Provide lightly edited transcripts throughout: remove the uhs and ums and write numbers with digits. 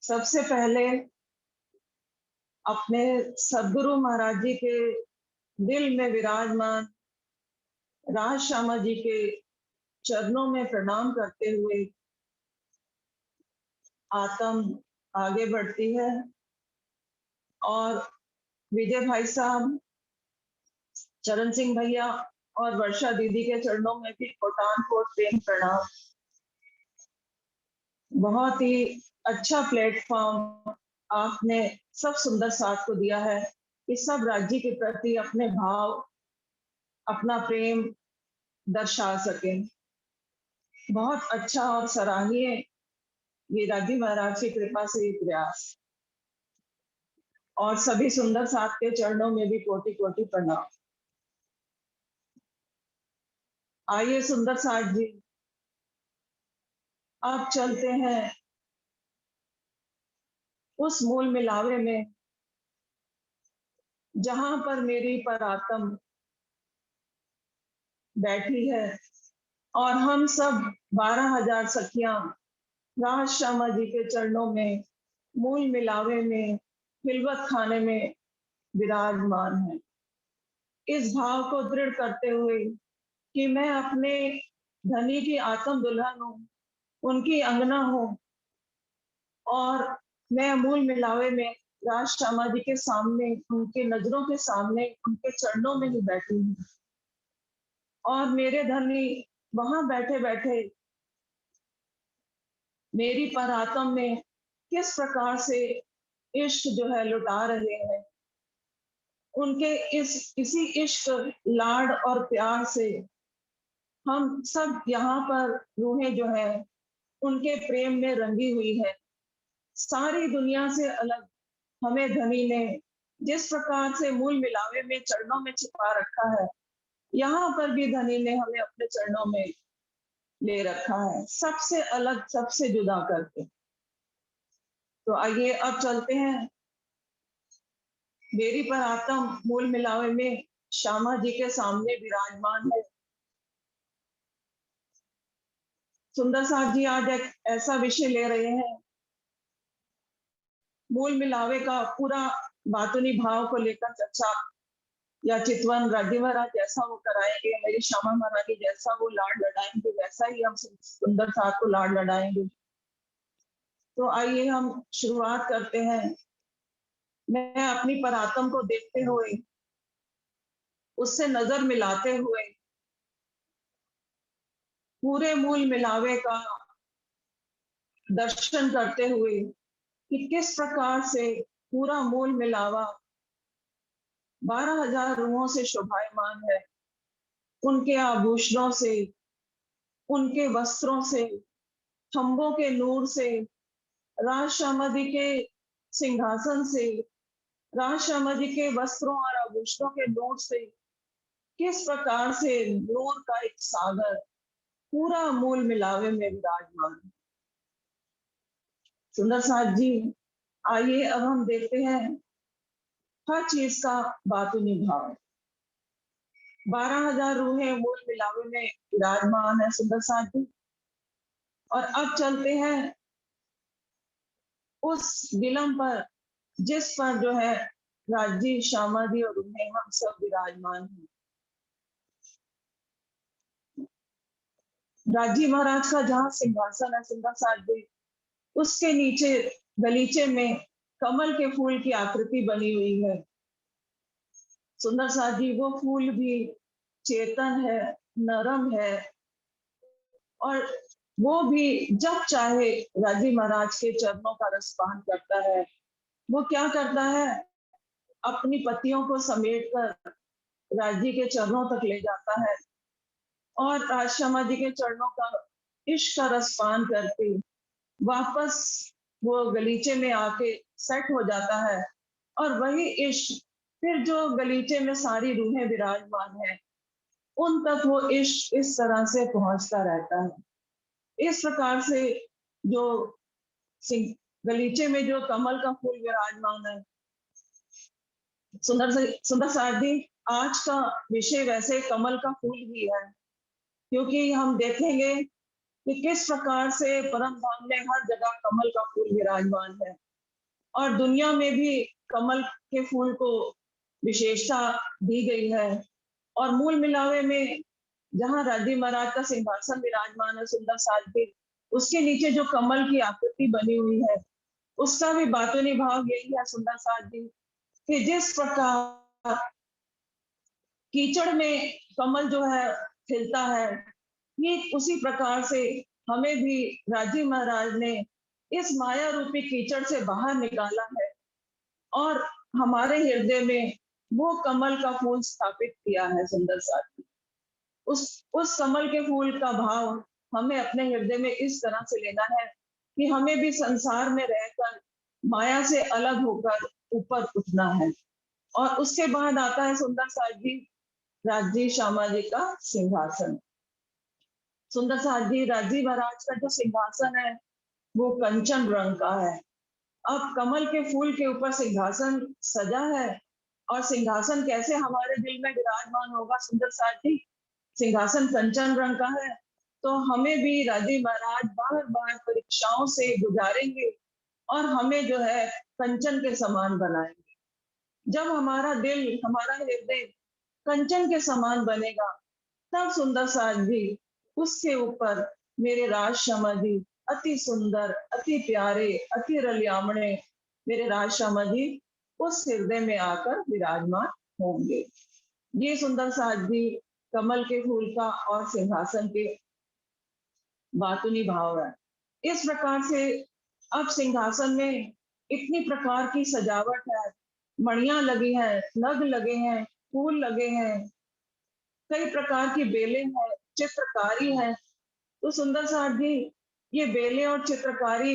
सबसे पहले अपने सदगुरु महाराज जी के दिल में विराजमान राज श्यामा जी के चरणों में प्रणाम करते हुए आत्म आगे बढ़ती है और विजय भाई साहब, चरण सिंह भैया और वर्षा दीदी के चरणों में भी कोटान कोट प्रेम प्रणाम। बहुत ही अच्छा प्लेटफॉर्म आपने सब सुंदर साथ को दिया है कि सब राज्य के प्रति अपने भाव, अपना प्रेम दर्शा सकें। बहुत अच्छा और सराहनीय ये राजी महाराज की कृपा से ये प्रयास। और सभी सुंदर साथ के चरणों में भी कोटि कोटि प्रणाम। आइए सुंदर साथ जी, अब चलते हैं उस मूल मिलावे में जहां पर मेरी परात्म बैठी है और हम सब 12,000 सखियां राज श्यामा जी के चरणों में मूल मिलावे में खिलवत खाने में विराजमान है। इस भाव को दृढ़ करते हुए कि मैं अपने धनी की आत्म दुल्हन हूँ, उनकी अंगना हूँ और मैं मूल मिलावे में राज श्यामा जी के सामने, उनके नजरों के सामने, उनके चरणों में ही बैठी हूँ। और मेरे धनी वहां बैठे बैठे मेरी परात्म में किस प्रकार से इश्क जो है लुटा रहे हैं। उनके इसी इश्क, लाड और प्यार से हम सब यहाँ पर रूहें जो है उनके प्रेम में रंगी हुई है। सारी दुनिया से अलग हमें धनी ने जिस प्रकार से मूल मिलावे में चरणों में छिपा रखा है, यहाँ पर भी धनी ने हमें अपने चरणों में ले रखा है, सबसे अलग, सबसे जुदा करके। तो आइए अब चलते हैं मेरी परात्म मूल मिलावे में श्यामा जी के सामने विराजमान है। सुंदर साथ जी आज एक ऐसा विषय ले रहे हैं, मूल मिलावे का पूरा बातुनी भाव को लेकर चर्चा या चितवन राज्य महाराज जैसा वो कराएंगे, मेरी श्यामा महारानी जैसा वो लाड लड़ाएंगे, वैसा ही हम सुंदर साथ को लाड लड़ाएंगे। तो आइए हम शुरुआत करते हैं। मैं अपनी परात्म को देखते हुए, उससे नजर मिलाते हुए पूरे मूल मिलावे का दर्शन करते हुए कि किस प्रकार से पूरा मूल मिलावा 12,000 रूहों से शोभायमान है, उनके आभूषणों से, उनके वस्त्रों से, खंभों के नूर से, राज श्यामा जी के सिंहासन से, राज श्यामा जी के वस्त्रों और आभूषणों के नूर से किस प्रकार से नूर का एक सागर पूरा मूल मिलावे में विराजमान। सुंदर साथ जी, आइए अब हम देखते हैं हर चीज का बातुनी भाव। 12,000 रूहें मूल मिलावे में विराजमान है सुंदर साथ जी। और अब चलते हैं उस गिलम पर जिस पर जो है राजी, श्यामा जी और रूहें हम सब विराजमान हैं। राजी महाराज का जहाँ सिंहासन है सुंदर साथ जी, उसके नीचे गलीचे में कमल के फूल की आकृति बनी हुई है। सुंदर साथ जी, वो फूल भी चेतन है, नरम है और वो भी जब चाहे राजी महाराज के चरणों का रसपान करता है। वो क्या करता है, अपनी पत्तियों को समेटकर राजी के चरणों तक ले जाता है और राज श्यामा जी के चरणों का इश्क का रसपान करके वापस वो गलीचे में आके सेट हो जाता है। और वही इश्क फिर जो गलीचे में सारी रूहें विराजमान है, उन तक वो इश्क इस तरह से पहुंचता रहता है। इस प्रकार से जो गलीचे में जो कमल का फूल विराजमान है। सुंदर साथ जी, आज का विषय वैसे कमल का फूल ही है, क्योंकि हम देखेंगे कि किस प्रकार से परम धाम में हर जगह कमल का फूल विराजमान है और दुनिया में भी कमल के फूल को विशेषता दी गई है। और मूल मिलावे में जहाँ राजी महाराज का सिंहासन विराजमान है सुंदर साध्वी, उसके नीचे जो कमल की आकृति बनी हुई है, उसका भी बातूनी भाव यही है सुंदर साध्वी कि जिस प्रकार कीचड़ में कमल जो है खिलता है, ये उसी प्रकार से हमें भी राजी महाराज ने इस माया रूपी कीचड़ से बाहर निकाला है और हमारे हृदय में वो कमल का फूल स्थापित किया है सुंदर साथी। उस कमल के फूल का भाव हमें अपने हृदय में इस तरह से लेना है कि हमें भी संसार में रहकर माया से अलग होकर ऊपर उठना है। और उसके बाद आता है सुंदर साथी राजी श्यामा जी का सिंहासन। सुंदर साथी राजी महाराज का जो सिंहासन है वो कंचन रंग का है। अब कमल के फूल के ऊपर सिंहासन सजा है और सिंहासन कैसे हमारे दिल में विराजमान होगा सुंदर साथी, सिंहासन कंचन रंग का है तो हमें भी राजी महाराज बार बार परीक्षाओं से गुजारेंगे और हमें जो है कंचन के समान बनाएंगे। जब हमारा दिल, हमारा हृदय कंचन के समान बनेगा तब सुंदर साथी उसके ऊपर मेरे राज श्यामा जी अति सुंदर, अति प्यारे, अति रलियामणे मेरे राज श्यामा जी उस हृदय में आकर विराजमान होंगे। ये सुंदर साथी कमल के फूल का और सिंहासन के बातूनी भाव है। इस प्रकार से अब सिंहासन में इतनी प्रकार की सजावट है, मणियां लगी हैं, नग लगे हैं, फूल लगे हैं, कई प्रकार की बेलें हैं, चित्रकारी है। तो सुंदर साथी ये बेलें और चित्रकारी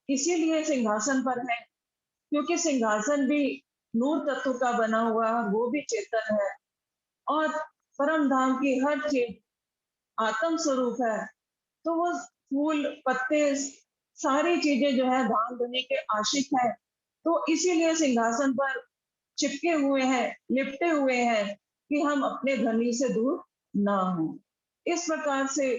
इसीलिए सिंहासन पर है क्योंकि सिंहासन भी नूर तत्व का बना हुआ, वो भी चेतन है और परम धाम की हर चीज आत्म स्वरूप है। तो वो फूल, पत्ते, सारी चीजें जो है धाम धनी के आशिक है। तो इसीलिए सिंहासन पर चिपके हुए हैं, लिपटे हुए हैं कि हम अपने धनी से दूर ना हो। इस प्रकार से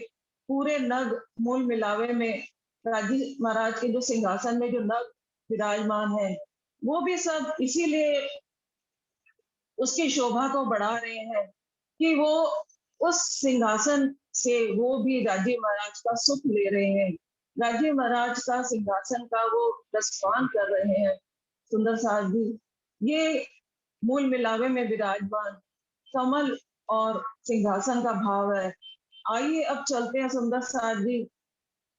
पूरे नग मूल मिलावे में राजी महाराज के जो सिंहासन में जो नग विराजमान है वो भी सब इसीलिए उसकी शोभा को बढ़ा रहे हैं कि वो उस सिंहासन से वो भी राजीव महाराज का सुख ले रहे हैं, राजीव महाराज का सिंहासन का वो रसपान कर रहे हैं। सुंदर साथ जी ये मूल मिलावे में विराजमान कमल और सिंहासन का भाव है। आइए अब चलते हैं सुंदर साथ जी।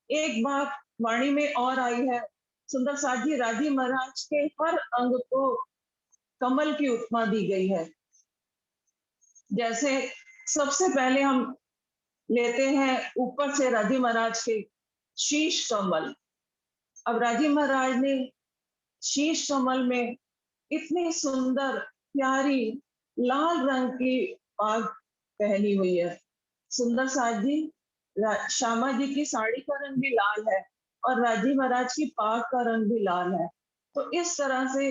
एक बात वाणी में और आई है सुंदर साथ जी, राजीव महाराज के हर अंग को कमल की उपमा दी गई है। जैसे सबसे पहले हम लेते हैं ऊपर से राजीव महाराज के शीश कमल। अब राजीव महाराज ने शीश कमल में इतनी सुंदर प्यारी लाल रंग की पाग पहनी हुई है। सुंदर साथ जी श्यामा जी की साड़ी का रंग भी लाल है और राजीव महाराज की पाग का रंग भी लाल है। तो इस तरह से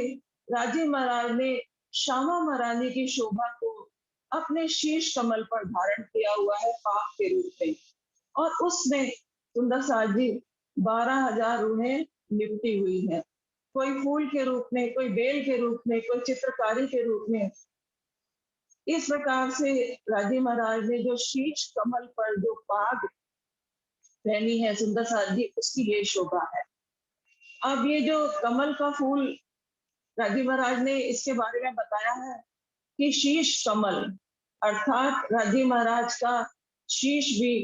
राजीव महाराज ने श्यामा महारानी की शोभा को अपने शीश कमल पर धारण किया हुआ है पाग के रूप में और उसमें सुंदर साथ जी 12,000 रूहें लिपटी हुई हैं, कोई फूल के रूप में, कोई बेल के रूप में, कोई चित्रकारी के रूप में। इस प्रकार से राजीव महाराज ने जो शीश कमल पर जो पाग पहनी है सुंदर साथ जी उसकी ये शोभा है। अब ये जो कमल का फूल राजीव महाराज ने इसके बारे में बताया है कि शीश कमल अर्थात राजीव महाराज का शीश भी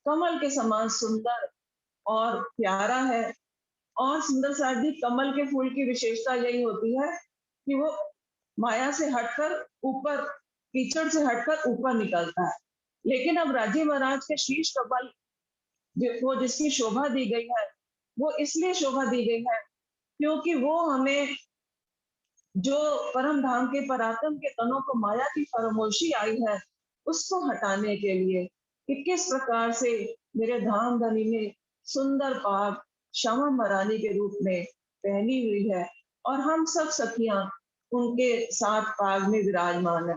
कमल के समान सुंदर और प्यारा है। और सुंदर साथ जी कमल के फूल की विशेषता यही होती है कि वो माया से हटकर ऊपर, कीचड़ से हटकर ऊपर निकलता है। लेकिन अब राजीव महाराज के शीश कमल वो जिसकी शोभा दी गई है वो इसलिए शोभा दी गई है क्योंकि वो हमें जो परम धाम के पराक्रम के तनों को माया की फरमोशी आई है उसको हटाने के लिए कि किस प्रकार से मेरे धाम धनी ने सुंदर पाग श्यामा महारानी के रूप में पहनी हुई है और हम सब सखियां उनके साथ पाग में विराजमान है।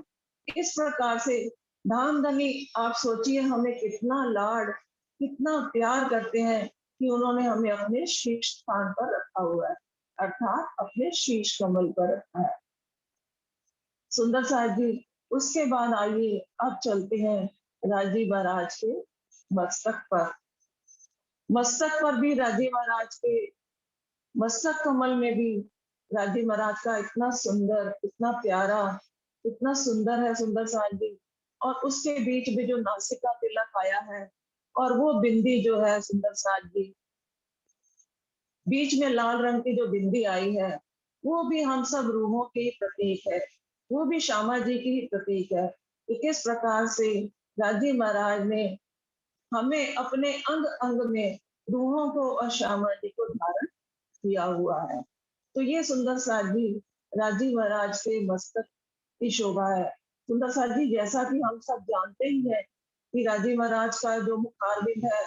इस प्रकार से धाम धनी, आप सोचिए हमें कितना लाड कितना प्यार करते हैं कि उन्होंने हमें अपने शीर्ष स्थान पर रखा हुआ है, अर्थात अपने शीर्ष कमल पर रखा है। सुंदर साहब जी, उसके बाद आइए अब चलते हैं राजी महाराज के मस्तक पर। मस्तक पर भी राजी महाराज के मस्तक कमल में भी राजी महाराज का इतना सुंदर, इतना प्यारा, इतना सुंदर है सुंदर साहब जी। और उसके बीच में जो नासिका तिलक आया है और वो बिंदी जो है सुंदर साहब जी, बीच में लाल रंग की जो बिंदी आई है, वो भी हम सब रूहों के ही प्रतीक है, वो भी श्यामा जी की ही प्रतीक है कि किस प्रकार से राजी महाराज ने हमें अपने अंग अंग में रूहों को और श्यामा जी को धारण किया हुआ है। तो ये सुंदर साथ जी राजी महाराज के मस्तक की शोभा है। सुंदर साथ जी, जैसा कि हम सब जानते ही हैं कि राजी महाराज का जो मुखारबिंद है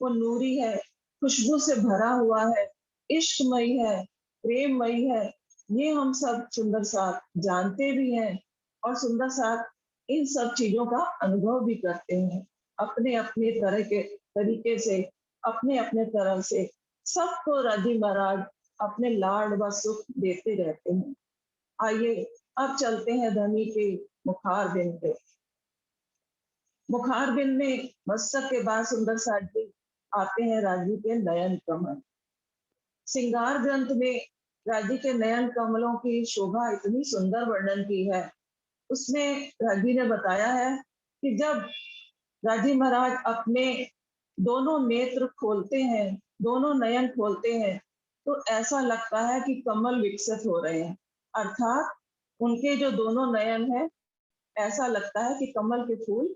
वो नूरी है, खुशबू से भरा हुआ है, इश्कमयी है, प्रेममयी है। ये हम सब सुंदर साथ जानते भी हैं और सुंदर साथ इन सब चीजों का अनुभव भी करते हैं अपने अपने तरह के तरीके से, अपने अपने तरह से। सबको राजी महाराज अपने लाड व सुख देते रहते हैं। आइए अब चलते हैं धनी के मुखार बिंद पे। मुखार बिंद में मस्तक के बाद सुंदर साथ जी आते हैं राजी के नयन कमल। श्रृंगार ग्रंथ में राजी के नयन कमलों की शोभा इतनी सुंदर वर्णन की है। उसमें राजी ने बताया है कि जब राजी महाराज अपने दोनों नेत्र खोलते हैं, दोनों नयन खोलते हैं, तो ऐसा लगता है कि कमल विकसित हो रहे हैं, अर्थात उनके जो दोनों नयन है, ऐसा लगता है कि कमल के फूल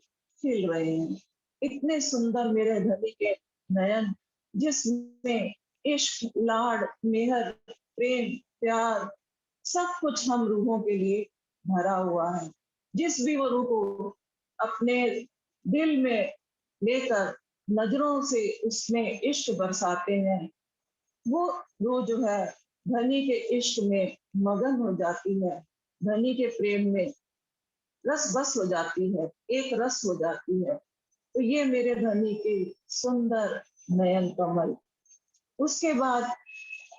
खिल रहे हैं। इतने सुंदर मेरे धनी के नयन, जिसमें इश्क, लाड, मेहर, प्रेम, प्यार सब कुछ हम रूहों के लिए भरा हुआ है। जिस भी वो रूह को अपने दिल में लेकर नजरों से उसमें इश्क बरसाते हैं, वो रूह जो है धनी के इश्क में मगन हो जाती है, धनी के प्रेम में रस बस हो जाती है, एक रस हो जाती है। तो ये मेरे धनी के सुंदर नयन कमल। उसके बाद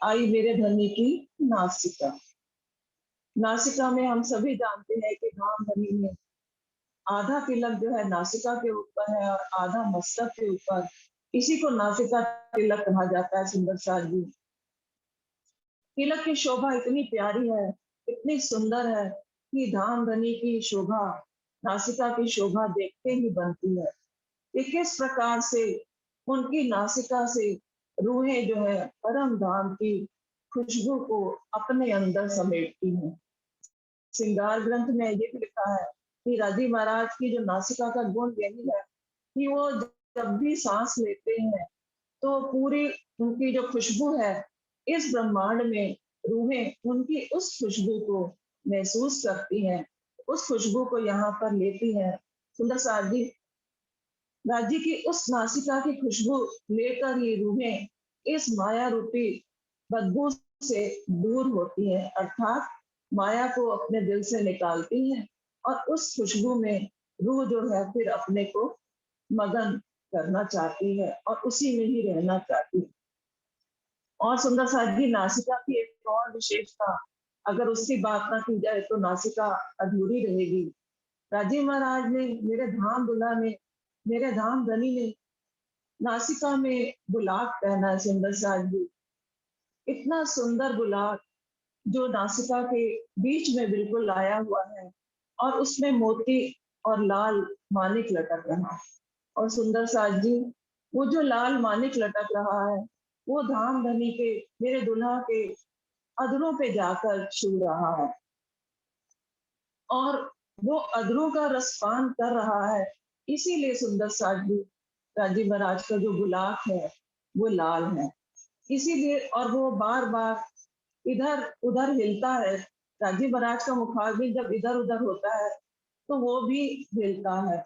आई मेरे धनी की नासिका। नासिका में हम सभी जानते हैं कि धाम धनी में आधा तिलक जो है नासिका के ऊपर है और आधा मस्तक के ऊपर। इसी को नासिका तिलक कहा जाता है। सुंदर साथ जी, तिलक की शोभा इतनी प्यारी है, इतनी सुंदर है कि धाम धनी की शोभा नासिका की शोभा देखते ही बनती है कि किस प्रकार से उनकी नासिका से रूहें जो है परम धाम की खुशबू को अपने अंदर समेटती हैं। श्रृंगार ग्रंथ में ये भी लिखा है कि राजी महाराज की जो नासिका का गुण यही है कि वो जब भी सांस लेते हैं तो पूरी उनकी जो खुशबू है, इस ब्रह्मांड में रूहें उनकी उस खुशबू को महसूस करती हैं, उस खुशबू को यहाँ पर लेती हैं। सुंदर साथ जी, राज्य की उस नासिका की खुशबू लेकर ये रूहें इस माया रूपी बदबू से दूर होती हैं, अर्थात माया को अपने दिल से निकालती हैं और उस खुशबू में रूह जो है फिर अपने को मगन करना चाहती है और उसी में ही रहना चाहती है। और सुंदर साथ जी, नासिका की एक और विशेषता, अगर उसकी बात ना की जाए तो नासिका अधूरी रहेगी। राजीव महाराज ने, मेरे धाम दुल्हा ने, मेरे धाम धनी ने नासिका में गुलाब पहना है। सुंदर साथ जी, इतना सुंदर गुलाब जो नासिका के बीच में बिल्कुल आया हुआ है और उसमें मोती और लाल मानिक लटक रहा है। और सुंदर साथ जी, वो जो लाल मानिक लटक रहा है वो धाम धनी के, मेरे दुल्हा के अधरों पे जाकर छू रहा है और वो अधरों का रसपान कर रहा है। इसीलिए सुंदर साथ जी, राजीव महाराज का जो गुलाब है वो लाल है, इसीलिए। और वो बार बार इधर उधर हिलता है। राजीव महाराज का मुखारबिंद जब इधर उधर होता है तो वो भी हिलता है,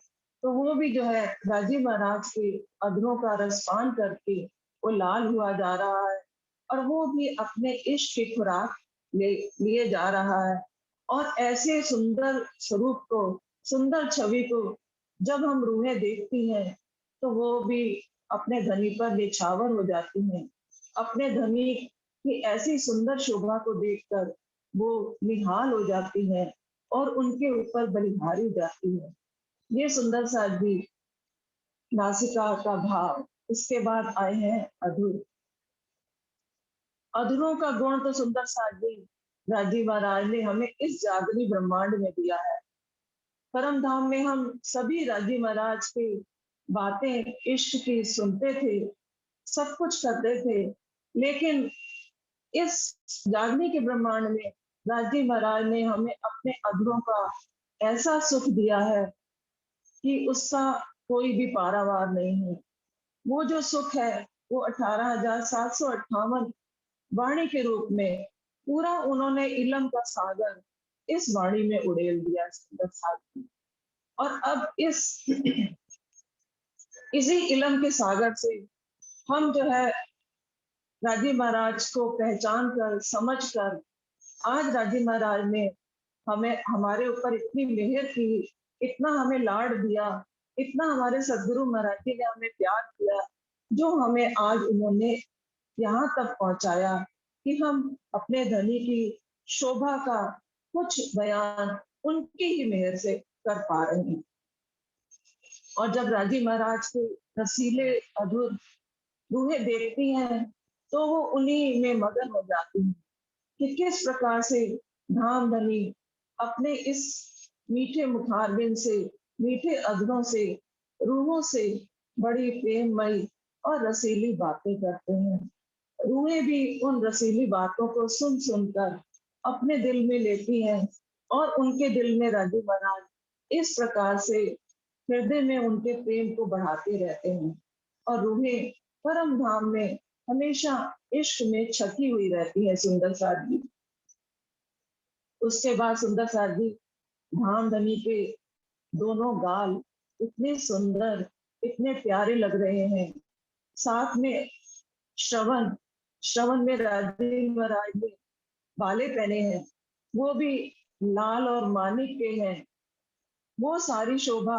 तो वो भी जो है राजीव महाराज के अधरों का रसपान करके वो लाल हुआ जा रहा है और वो भी अपने इश्क की खुराक लिए जा रहा है। और ऐसे सुंदर स्वरूप को, सुंदर छवि को जब हम रूहें देखती हैं तो वो भी अपने धनी पर निछावर हो जाती हैं। अपने धनी की ऐसी सुंदर शोभा को देखकर वो निहाल हो जाती हैं और उनके ऊपर बलिहारी जाती है। ये सुंदर सा भी नासिका का भाव। इसके बाद आए हैं अधुर। अधरों का गुण तो सुंदर साजी राजीव महाराज ने हमें इस जागरी ब्रह्मांड में दिया है। परम धाम में हम सभी राजीव महाराज की बातें इश्क की सुनते थे, सब कुछ करते थे, लेकिन इस जागने के ब्रह्मांड में राजीव महाराज ने हमें अपने अधरों का ऐसा सुख दिया है कि उसका कोई भी पारावार नहीं है। वो जो सुख है वो 18,758 वाणी के रूप में पूरा उन्होंने इलम का सागर इस वाणी में उड़ेल दिया सुंदर सागर। और अब इसी इलम के सागर से हम जो है राजीव महाराज को पहचान कर समझ कर आज राजीव महाराज ने हमें हमारे ऊपर इतनी मेहर की, इतना हमें लाड दिया, इतना हमारे सदगुरु महाराज जी ने हमें प्यार किया, जो हमें आज उन्होंने यहाँ तक पहुंचाया कि हम अपने धनी की शोभा का कुछ बयान उनकी ही मेहर से कर पा रहे हैं। और जब राजीव महाराज के रसीले अधूर रूहें देखती हैं तो वो उन्हीं में मगन हो जाती हैं कि किस प्रकार से धाम धनी अपने इस मीठे मुखारबिन से, मीठे अधरों से, रूहों से बड़ी प्रेममयी और रसीली बातें करते हैं। रूहें भी उन रसीली बातों को सुन सुनकर अपने दिल में लेती हैं और उनके दिल में राजीव महाराज इस प्रकार से हृदय में उनके प्रेम को बढ़ाते रहते हैं और रूहें परम धाम में हमेशा इश्क में छकी हुई रहती है सुंदर साथ जी। उसके बाद सुंदर साथ जी धाम धनी के दोनों गाल इतने सुंदर, इतने प्यारे लग रहे हैं। साथ में श्रवण श्रवण में राजीव महाराज ने बाले पहने हैं, वो भी लाल और मानिक के हैं। वो सारी शोभा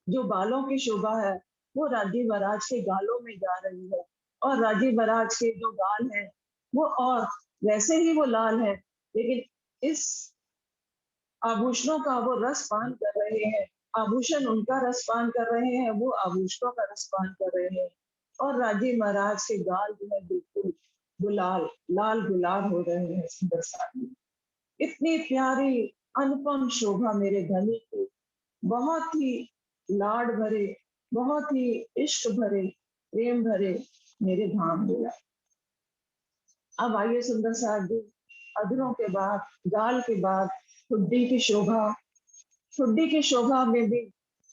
जो बालों की शोभा है वो राजीव महाराज के गालों में जा रही है और राजीव महाराज के जो गाल हैं वो और वैसे ही वो लाल है, लेकिन इस आभूषणों का वो रस पान कर रहे हैं। आभूषण उनका रस पान कर रहे हैं, वो आभूषणों का रस पान कर रहे हैं और राजीव महाराज के गाल जो है बिल्कुल गुलाल लाल गुलाल हो रहे हैं सुंदर साथी। इतनी प्यारी अनुपम शोभा मेरे धनी की, बहुत ही लाड भरे, बहुत ही इश्क भरे, प्रेम भरे मेरे धाम मिला। अब आइए सुंदर साथ जी अधरों के बाद, गाल के बाद ठुड्डी की शोभा। ठुड्डी की शोभा में भी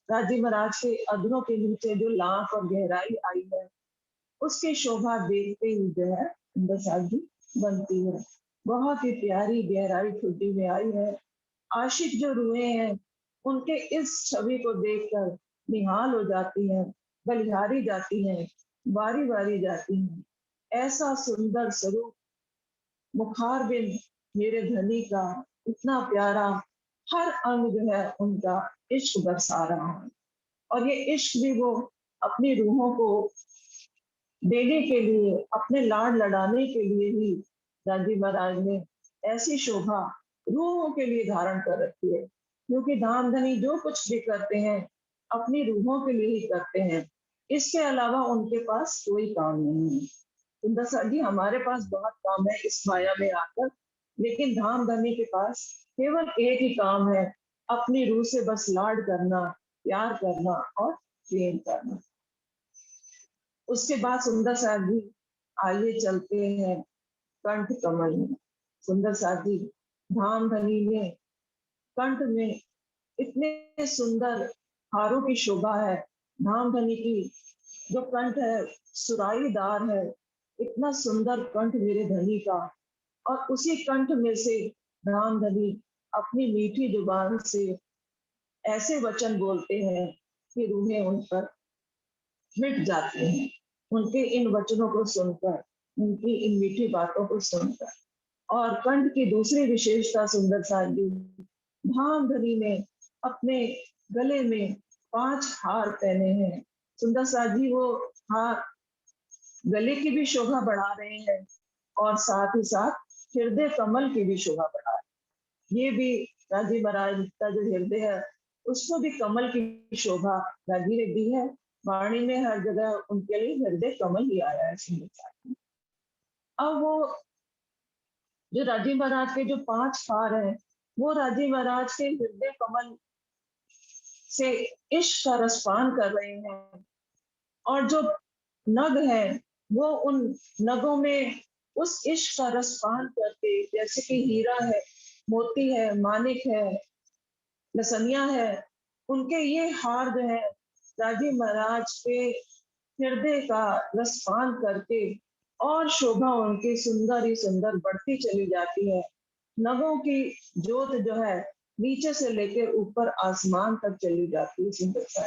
राजीव महाराज के अधरों के नीचे जो लाख और गहराई आई है उसकी शोभा देखते ही जो है सुंदर साथ जी बनती है। बहुत ही प्यारी गहराई ठुड्डी में आई है। आशिक जो रुए हैं उनके इस छवि को देखकर निहाल हो जाती हैं, बलिहारी जाती हैं, बारी बारी जाती हैं। ऐसा सुंदर स्वरूप मुखारबिन मेरे धनी का, इतना प्यारा, हर अंग जो है उनका इश्क बरसा रहा है और ये इश्क भी वो अपनी रूहों को देने के लिए, अपने लाड लड़ाने के लिए ही राजीव महाराज ने ऐसी शोभा रूहों के लिए धारण कर रखी है। क्योंकि धाम धनी जो कुछ भी करते हैं अपनी रूहों के लिए ही करते हैं, इसके अलावा उनके पास कोई काम नहीं है। सुंदर साथ जी हमारे पास बहुत काम है इस माया में आकर, लेकिन धाम धनी के पास केवल एक ही काम है, अपनी रूह से बस लाड करना, प्यार करना और प्रेम करना। उसके बाद सुंदर साथ जी आइए चलते हैं कंठ कमल में। सुंदर साथ जी धाम धनी में कंठ में इतने सुंदर हारों की शोभा है। धाम धनी की जो कंठ है सुराईदार है, इतना सुंदर कंठ मेरे धनी का। और उसी कंठ में से धाम धनी अपनी मीठी जुबान से ऐसे वचन बोलते हैं कि रूहें उन पर मिट जाती हैं उनके इन वचनों को सुनकर, उनकी इन मीठी बातों को सुनकर। और कंठ की दूसरी विशेषता सुंदर साथ जी धाम धनी ने अपने गले में 5 हार पहने हैं, सुंदर साथ जी वो हार गले की भी शोभा बढ़ा रहे हैं और साथ ही साथ हृदय कमल की भी शोभा बढ़ा रहे हैं। ये भी राजी महाराज का जो हृदय है उसको भी कमल की शोभा राजी ने दी है। वाणी में हर जगह उनके लिए हृदय कमल ही आया है सुंदर साथ जी। अब वो जो राजी महाराज के जो 5 हार हैं वो राजी महाराज के हृदय कमल से इश्क का रसपान कर रहे हैं और जो नग है वो उन नगों में उस इश्क का रसपान करके, जैसे कि हीरा है, मोती है, मानिक है, लसनिया है, उनके ये हार जो है राजी महाराज के हृदय का रसपान करके और शोभा उनकी सुंदर ही सुंदर बढ़ती चली जाती है। नगों की जोत जो है नीचे से लेकर ऊपर आसमान तक चली जाती है सुंदर सा।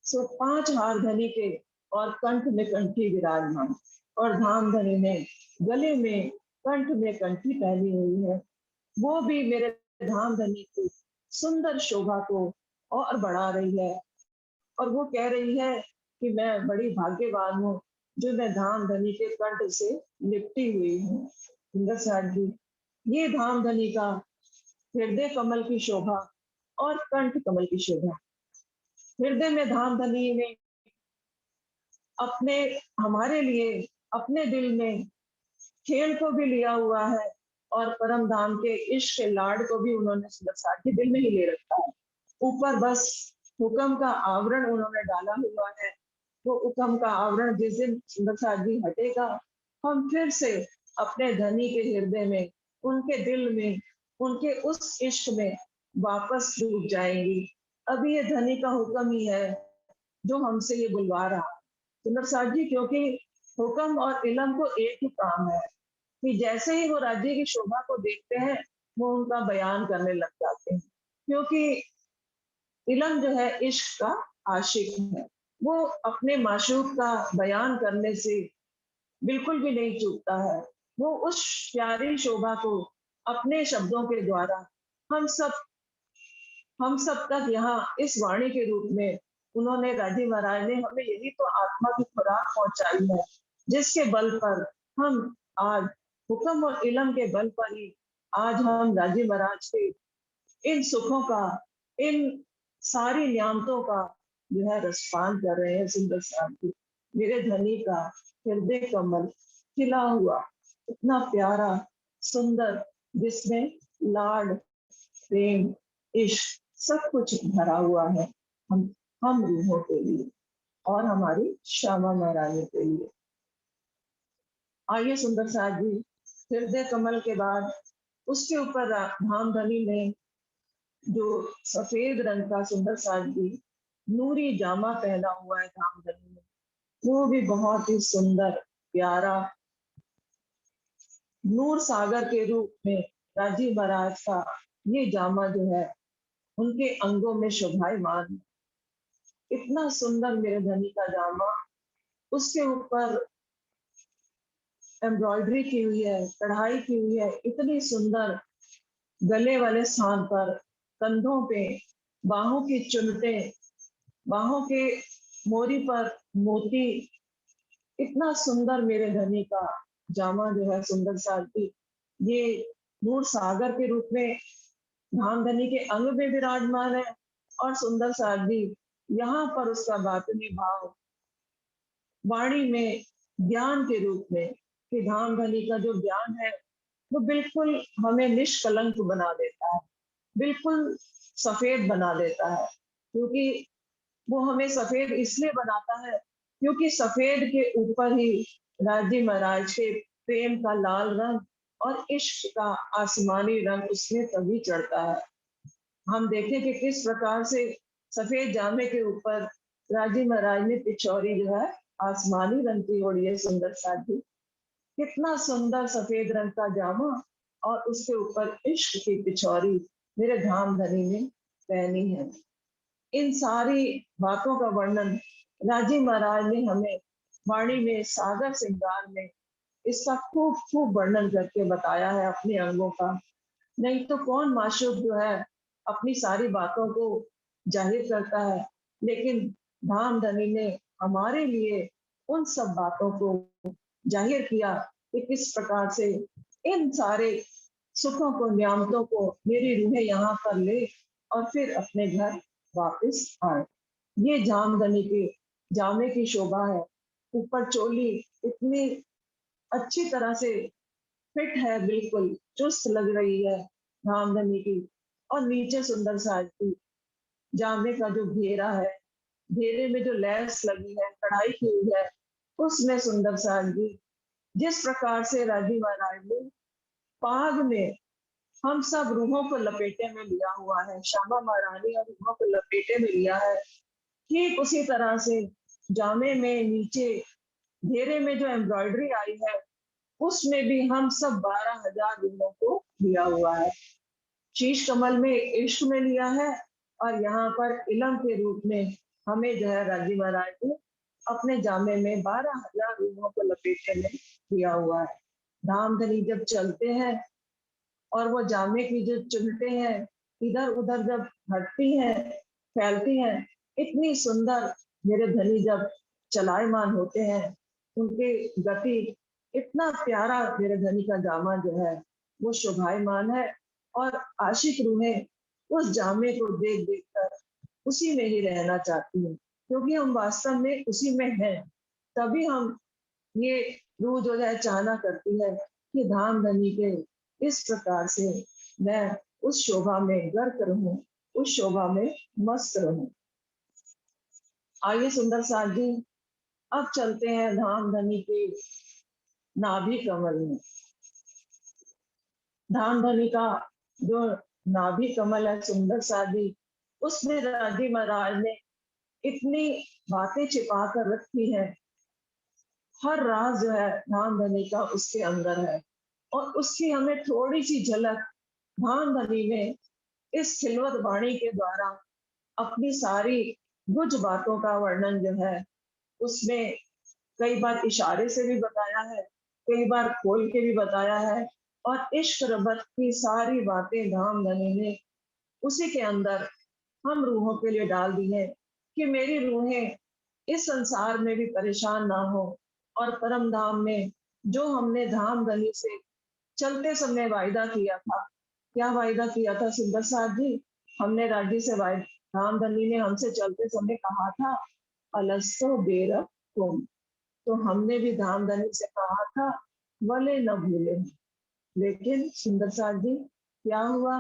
सो 5 हार धनी के और कंठ में कंठी विराजमान और धाम धनी ने गले में कंठ में कंठी पहनी हुई है। वो भी मेरे धाम धनी की सुंदर शोभा को और बढ़ा रही है और वो कह रही है कि मैं बड़ी भाग्यवान हूँ जो मैं धाम धनी के कंठ से लिपटी हुई हूँ। सुंदर साथ जी, ये धाम धनी का हृदय कमल की शोभा और कंठ कमल की शोभा। हृदय में धाम धनी ने अपने हमारे लिए अपने दिल में खेल को भी लिया हुआ है और परम धाम के इश्क के लाड को भी उन्होंने सुंदर साथ के दिल में ही ले रखा है। ऊपर बस हुक्म का आवरण उन्होंने डाला हुआ है। वो हुक्म का आवरण जिस दिन सुंदर साथ जी हटेगा हम फिर से अपने धनी के हृदय में, उनके दिल में, उनके उस इश्क में वापस डूब जाएंगी। अभी ये धनी का हुक्म ही है जो हमसे ये बुलवा रहा है सुंदर साथ जी, क्योंकि हुक्म और इलम को एक ही काम है कि जैसे ही वो राज्य की शोभा को देखते हैं वो उनका बयान करने लग जाते हैं, क्योंकि इलम जो है इश्क का आशिक है। वो अपने माशूक का बयान करने से बिल्कुल भी नहीं चूकता है। वो उस प्यारी शोभा को अपने शब्दों के द्वारा हम सब हम सब तक यहाँ इस वाणी के रूप में उन्होंने राजी महाराज ने हमें यही तो आत्मा की खुराक पहुंचाई है जिसके बल पर हम आज हुक्म और इलम के बल पर ही आज हम राजी महाराज के इन सुखों का, इन सारी नियामतों का जो है रसपान कर रहे हैं। सुंदर साथ जी, मेरे धनी का हृदय कमल खिला हुआ इतना प्यारा सुंदर जिसमें लाड, प्रेम, इश्क सब कुछ भरा हुआ है हम रूहों के लिए और हमारी श्यामा महारानी के लिए। आइए सुंदर साथ जी, हृदय कमल के बाद उसके ऊपर धाम धनी ने जो सफेद रंग का सुंदर साथ जी नूरी जामा पहना हुआ है धाम धनी ने, वो भी बहुत ही सुंदर प्यारा नूर सागर के रूप में राजी महाराज का ये जामा जो है उनके अंगों में शोभायमान। इतना सुंदर मेरे धनी का जामा, उसके ऊपर एम्ब्रॉयडरी की हुई है, कढ़ाई की हुई है, इतनी सुंदर गले वाले स्थान पर, कंधों पे, बाहों की चुनटे, बाहों के मोरी पर मोती, इतना सुंदर मेरे धनी का जामा जो है सुंदर साथ जी, ये नूर सागर के रूप में धाम धनी के अंग में विराजमान है और सुंदर साथ जी यहाँ पर उसका बातनी भाव वाणी में ज्ञान के रूप में कि धाम धनी का जो ज्ञान है वो बिल्कुल हमें निष्कलंक बना देता है, बिल्कुल सफेद बना देता है। क्योंकि वो हमें सफेद इसलिए बनाता है क्योंकि सफेद के ऊपर ही राजी महाराज के प्रेम का लाल रंग और इश्क का आसमानी रंग उसमें तभी चढ़ता है। हम देखें कि किस प्रकार से सफेद जामे के ऊपर राजी महाराज ने पिछौरी जो है आसमानी रंग की ओढ़ी है। सुंदर साथ जी, कितना सुंदर सफेद रंग का जामा और उसके ऊपर इश्क की पिछौरी मेरे धाम धनी ने पहनी है। इन सारी बातों का वर्णन राजी महाराज ने हमें वाणी में सागर श्रृंगार में इसका खूब खूब वर्णन करके बताया है अपने अंगों का। नहीं तो कौन माशूक जो है अपनी सारी बातों को जाहिर करता है, लेकिन धाम धनी ने हमारे लिए उन सब बातों को जाहिर किया कि किस प्रकार से इन सारे सुखों को, नियामतों को मेरी रूहें यहाँ पर ले और फिर अपने घर वापस आए। ये जामदनी के जामे की शोभा है। ऊपर चोली इतनी अच्छी तरह से फिट है, बिल्कुल चुस्त लग रही है धामधनी की। और नीचे सुंदर साड़ी, जामे का जो घेरा है, घेरे में जो लैस लगी है, कढ़ाई की हुई है, उसमें सुंदर साड़ी जिस प्रकार से राजी महाराज ने पाग में हम सब रूहों को लपेटे में लिया हुआ है, श्यामा महारानी और रूहों को लपेटे में लिया है, ठीक उसी तरह से जामे में नीचे घेरे में जो एम्ब्रॉयडरी आई है, उसमें भी हम सब 12,000 रूहों को लिया हुआ है। शीश कमल में इश्क में लिया है, और यहाँ पर इलम के रूप में हमें जो है राजी महाराज ने अपने जामे में 12,000 रूहों को लपेटे में लिया हुआ है। धामधनी जब चलते हैं और वो जामे की जो चुनटे हैं इधर उधर जब हटती हैं, फैलती हैं, इतनी सुंदर मेरे धनी जब चलायमान होते हैं, उनकी गति, इतना प्यारा मेरे धनी का जामा जो है वो शोभायमान है। और आशिक रूहें उस जामे को देख देख कर उसी में ही रहना चाहती हैं, क्योंकि हम वास्तव में उसी में हैं। तभी हम ये रूह जो है चाहना करती है कि धाम धनी के इस प्रकार से मैं उस शोभा में गर्क रहूं, उस शोभा में मस्त रहूं। आइए सुंदर साथ जी, अब चलते हैं धाम धनी के नाभि कमल में। धाम धनी का जो नाभि कमल है सुंदर साथ जी, उसमें राजी महाराज ने इतनी बातें छिपा कर रखी है। हर राज जो है धाम धनी का उसके अंदर है, और उसकी हमें थोड़ी सी झलक धाम धनी में इस खिलवत वाणी के द्वारा अपनी सारी गुज बातों का वर्णन जो है उसमें कई बार इशारे से भी बताया है, कई बार खोल के भी बताया है। और इश्क रबत की सारी बातें धाम धनी ने उसी के अंदर हम रूहों के लिए डाल दी है कि मेरी रूहें इस संसार में भी परेशान ना हो, और परम धाम में जो हमने धाम धनी से चलते समय वायदा किया था। क्या वायदा किया था सुंदर साहब जी? हमने राजी से वायदा, धाम धनी ने हमसे चलते समय कहा था, अलस्तो बेर तुम। तो हमने भी धाम धनी से कहा था, भले न भूले। लेकिन सुंदर साहब जी क्या हुआ?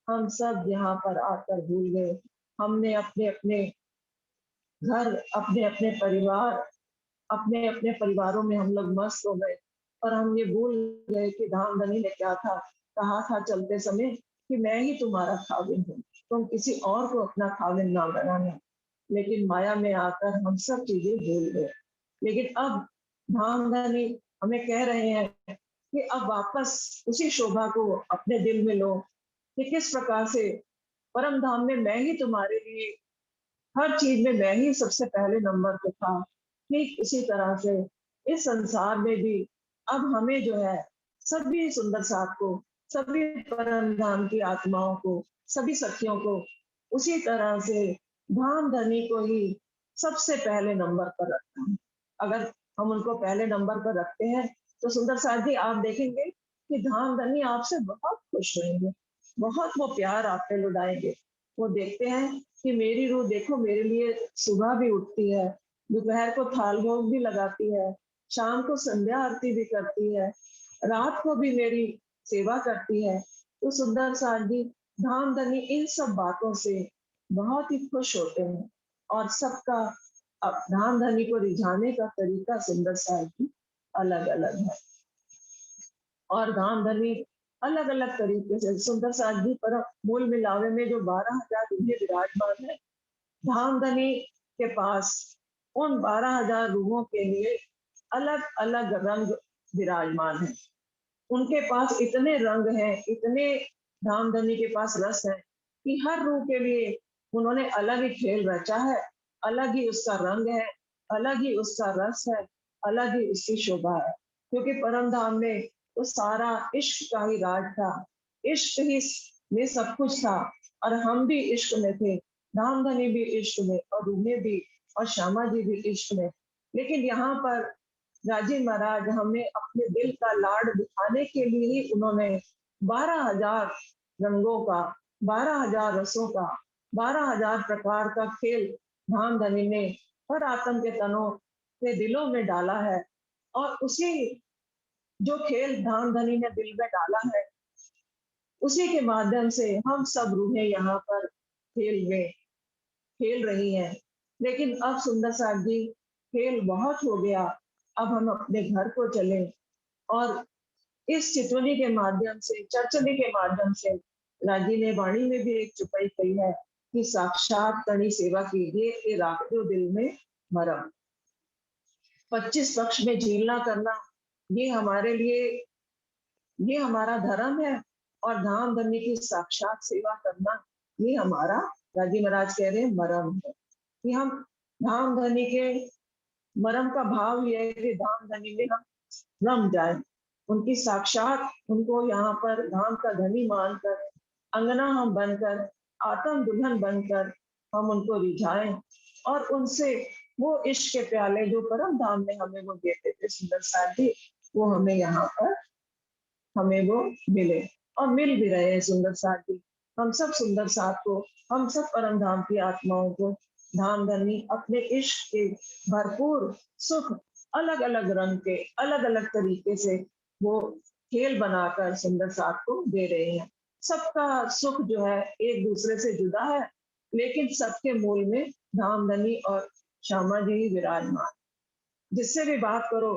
हम सब यहाँ पर आकर भूल गए। हमने अपने अपने घर, अपने अपने परिवार, अपने अपने परिवारों में हम लोग मस्त हो गए, और हम ये भूल गए कि धामधनी ने क्या था कहा था चलते समय कि मैं ही तुम्हारा खाविन हूँ, तुम किसी और को अपना खाविन ना बनाना। लेकिन माया में आकर हम सब चीजें भूल गए। लेकिन अब धामधनी हमें कह रहे हैं कि अब वापस उसी शोभा को अपने दिल में लो, कि किस प्रकार से परम धाम में मैं ही तुम्हारे लिए हर चीज में मैं ही सबसे पहले नंबर पे था। ठीक इसी तरह से इस संसार में भी अब हमें जो है सभी सुंदर साथ को, सभी परम धाम की आत्माओं को, सभी सखियों को उसी तरह से धाम धनी को ही सबसे पहले नंबर पर रखना है। अगर हम उनको पहले नंबर पर रखते हैं तो सुंदर साथ जी आप देखेंगे कि धाम धनी आपसे बहुत खुश रहेंगे, बहुत वो प्यार आप पे लुटाएंगे। वो देखते हैं कि मेरी रूह देखो मेरे लिए सुबह भी उठती है, दोपहर को थाल भोग भी लगाती है, शाम को संध्या आरती भी करती है, रात को भी मेरी सेवा करती है। तो सुंदर साथ जी धाम धनी इन सब बातों से बहुत ही खुश होते हैं, और सबका धाम धनी को रिझाने का तरीका सुंदर साथ जी अलग अलग है। और धाम धनी अलग अलग तरीके से सुंदर साथ जी पर मूल मिलावे में जो 12,000 रूहें विराजमान है, धाम धनी के पास उन 12,000 रूहों के लिए अलग अलग रंग विराजमान है। उनके पास इतने रंग हैं, इतने धामधनी के पास रस है कि हर रूह के लिए उन्होंने अलग ही खेल रचा है, अलग ही उसका रंग है, अलग ही उसका रस है, अलग ही उसकी शोभा है। क्योंकि परम धाम में तो सारा इश्क का ही राज था, इश्क ही में सब कुछ था, और हम भी इश्क में थे, धामधनी भी इश्क में और रूहें भी और श्यामा जी भी इश्क में। लेकिन यहाँ पर राजी महाराज हमें अपने दिल का लाड दिखाने के लिए ही उन्होंने 12,000 रंगों का, 12,000 रसों का, 12,000 प्रकार का खेल धाम धनी ने हर आत्म के तनों के दिलों में डाला है। और उसी जो खेल धाम धनी ने दिल में डाला है, उसी के माध्यम से हम सब रूहें यहाँ पर खेल रही हैं। लेकिन अब सुंदर साथ जी, खेल बहुत हो गया, अब हम अपने घर को चलें। और इस चितवनी के माध्यम से, चरचली के माध्यम से, राजी ने वाणी में भी एक चुपाई कही है कि साक्षात कणी सेवा कीजिए कि राख दो दिल में मरम। 25 पक्ष में झीलना करना, ये हमारे लिए, ये हमारा धर्म है। और धाम धन्य की साक्षात सेवा करना, ये हमारा, राजी महाराज कह रहे हैं, मरम है। कि हम धाम धनी के मरम का भाव ये है कि धाम धनी में हम रम जाए, उनकी साक्षात, उनको यहाँ पर धाम का धनी मानकर, अंगना हम बनकर, आत्म दुल्हन बनकर हम उनको रिझाएं। और उनसे वो इश्क के प्याले जो परम धाम में हमें वो देते थे सुंदर साथ जी, वो हमें यहाँ पर, हमें वो मिले। और मिल भी रहे हैं सुंदर साथ जी। हम सब सुंदर साथ को, हम सब परम धाम की आत्माओं को धाम धनी अपने इश्क के भरपूर सुख, अलग अलग रंग के, अलग अलग तरीके से वो खेल बनाकर सुंदर साथ को दे रहे हैं। सबका सुख जो है एक दूसरे से जुदा है, लेकिन सबके मूल में धाम धनी और श्यामा जी ही विराजमान। जिससे भी बात करो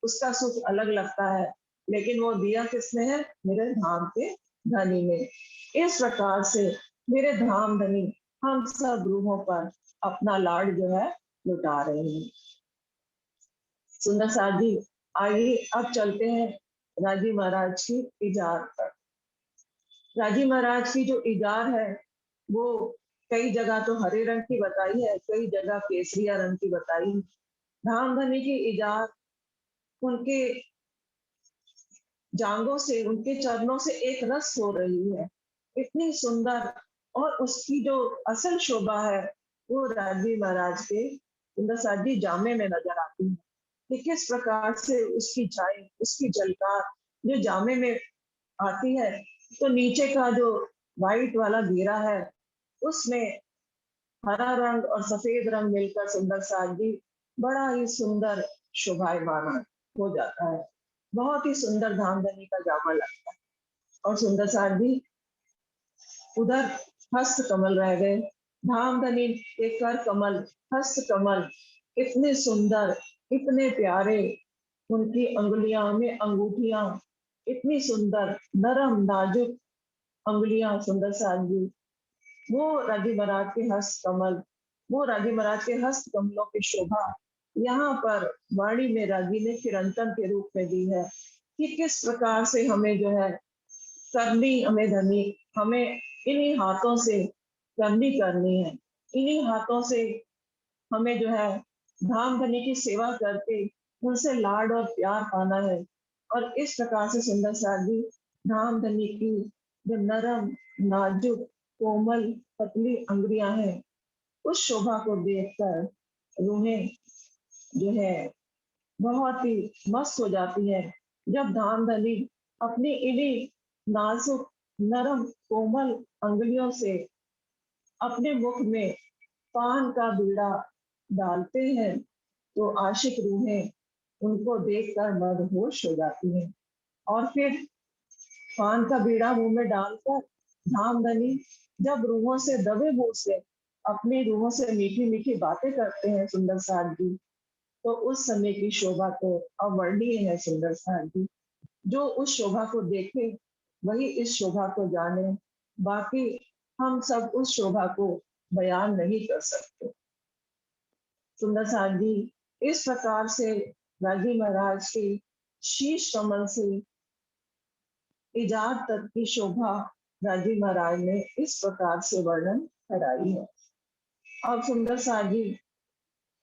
उसका सुख अलग लगता है, लेकिन वो दिया किसने है? मेरे धाम के धनी ने। इस प्रकार से मेरे धाम धनी हम सब रूहों पर अपना लाड जो है लुटा रहे हैं। सुंदर साथ जी, आइए अब चलते हैं राजी महाराज की इजार पर। राजी महाराज की जो इजार है वो कई जगह तो हरे रंग की बताई है, कई जगह केसरिया रंग की बताई है। धाम धनी की इजार उनके जांगों से, उनके चरणों से एक रस हो रही है, इतनी सुंदर। और उसकी जो असल शोभा है वो राजी महाराज के सुंदर साथ जी जामे में नजर आती है कि किस प्रकार से उसकी छाई, उसकी झलकार जो जामे में आती है। तो नीचे का जो वाइट वाला घेरा है उसमें हरा रंग और सफेद रंग मिलकर सुंदर साथ जी बड़ा ही सुंदर शोभायमान हो जाता है। बहुत ही सुंदर धामधनी का जामा लगता है। और सुंदर साथ जी उधर हस्त कमल रह गए, धामधनी के कर कमल, हस्त कमल इतने सुंदर, इतने प्यारे, उनकी अंगुलियां में अंगूठियां इतनी सुंदर, नरम नाजुक अंगुलियां सुंदर साथ जी। वो राजी महाराज के हस्त कमल, वो राजी महाराज के हस्त कमलों की शोभा यहाँ पर वाणी में राजी ने चिरंतन के रूप में दी है कि किस प्रकार से हमें जो है करनी, हमें धनी, हमें इन्हीं हाथों से करनी करनी है, इन्हीं हाथों से हमें जो है धाम धनी की सेवा करके उनसे लाड और प्यार पाना है। और इस प्रकार से सुंदर साथ जी धाम धनी की जो नरम, नाजुक, कोमल, पतली अंगुलियां हैं, उस शोभा को देखकर रूहें जो है बहुत ही मस्त हो जाती है। जब धाम धनी अपनी इन्हीं नाजुक, नरम, कोमल अंगुलियों से अपने मुख में पान का बीड़ा डालते हैं तो आशिक रूहें उनको देखकर मदहोश हो जाती हैं। और फिर पान का बीड़ा मुंह में डालकर धामधनी जब रूहों से दबे मुंह से अपनी रूहों से मीठी मीठी बातें करते हैं सुंदर साथ जी, तो उस समय की शोभा तो अवर्णीय है सुंदर साथ जी। जो उस शोभा को देखे वही इस शोभा को जाने, बाकी हम सब उस शोभा को बयान नहीं कर सकते। सुंदर साथ जी इस प्रकार से राजी महाराज के शीश कमल से इजाद तक की शोभा राजी महाराज ने इस प्रकार से वर्णन कराई है। अब सुंदर साथ जी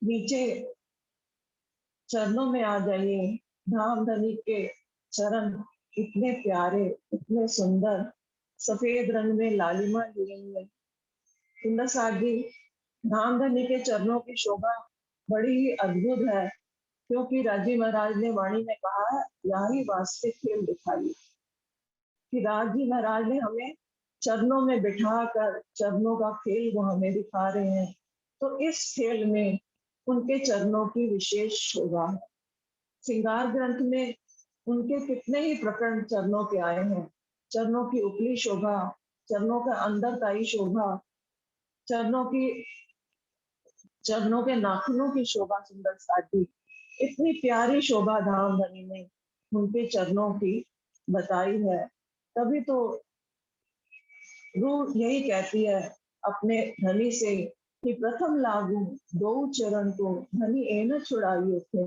नीचे चरणों में आ जाइए। धाम धनी के चरण इतने प्यारे, इतने सुंदर, सफेद रंग में लालिमा लिए हुए। सुंदर साथ जी धाम धनी के चरणों की शोभा बड़ी ही अद्भुत है, क्योंकि राजी महाराज ने वाणी में कहा है, यही वास्तविक खेल दिखाई, कि राजी महाराज ने हमें चरणों में बिठाकर चरणों का खेल वो हमें दिखा रहे हैं। तो इस खेल में उनके चरणों की विशेष शोभा है। श्रृंगार ग्रंथ में उनके कितने ही प्रकरण चरणों के आए हैं। चरणों की उपली शोभा, चरणों का अंदरताई शोभा, चरणों की चरणों के नाखूनों की शोभा, सुंदर साथी, इतनी प्यारी शोभा धाम धनी ने उनके चरणों की बताई है। तभी तो रूह यही कहती है अपने धनी से कि प्रथम लागू दो चरण को धनी ए न छुड़ाइयो थे,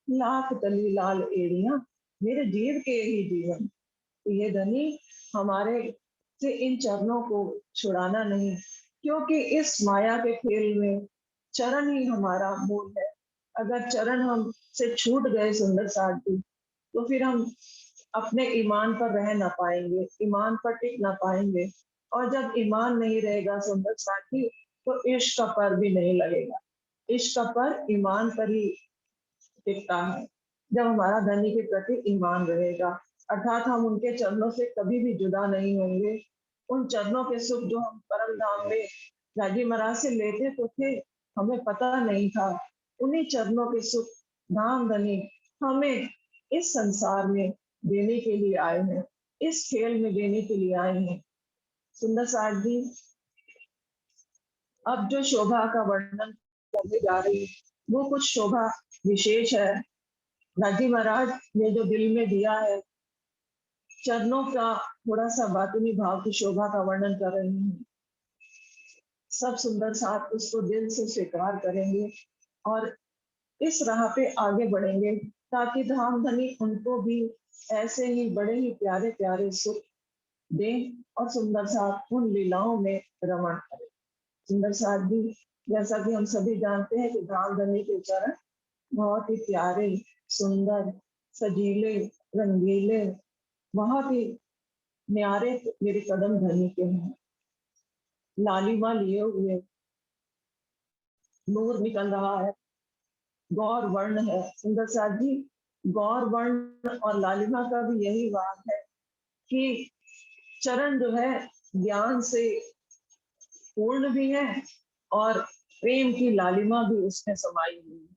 लाख तली लाल एड़िया मेरे जीव के ही जीवन। तो ये धनी हमारे से इन चरणों को छुड़ाना नहीं, क्योंकि इस माया के खेल में चरण ही हमारा मूल है। अगर चरण हम से छूट गए सुंदर साथी, तो फिर हम अपने ईमान पर रह ना पाएंगे, ईमान पर टिक ना पाएंगे। और जब ईमान नहीं रहेगा सुंदर साथी, तो इश्क का पर भी नहीं लगेगा। इश्क का पर ईमान पर ही टिकता है, जब हमारा धनी के प्रति ईमान रहेगा, अर्थात हम उनके चरणों से कभी भी जुदा नहीं होंगे। उन चरणों के सुख जो हम परम धाम में राजी महाराज से लेते तो थे, हमें पता नहीं था। उन्हीं चरणों के सुख धाम धनी हमें इस संसार में देने के लिए आए हैं, इस खेल में देने के लिए आए हैं। सुंदर साथ जी, अब जो शोभा का वर्णन करने जा रही हूँ, वो कुछ शोभा विशेष है। राजी महाराज ने जो दिल में दिया है, चरणों का थोड़ा सा बातुनी भाव की शोभा का वर्णन कर रही हूँ। सब सुंदर साथ उसको दिल से स्वीकार करेंगे और इस राह पे आगे बढ़ेंगे, ताकि धाम धनी उनको भी ऐसे ही बड़े ही प्यारे प्यारे सुख दें और सुंदर साथ उन लीलाओं में रमण करें। सुंदर साथ भी, जैसा कि हम सभी जानते हैं कि धाम धनी के चरण बहुत ही प्यारे, सुंदर, सजीले, रंगीले, बहुत ही न्यारे मेरे कदम धनी के हैं। लालिमा लिए हुए नूर निकल रहा है, गौर वर्ण है। सुंदर साथ जी, गौर वर्ण और लालिमा का भी यही बात है कि चरण जो है ज्ञान से पूर्ण भी है और प्रेम की लालिमा भी उसमें समाई हुई है।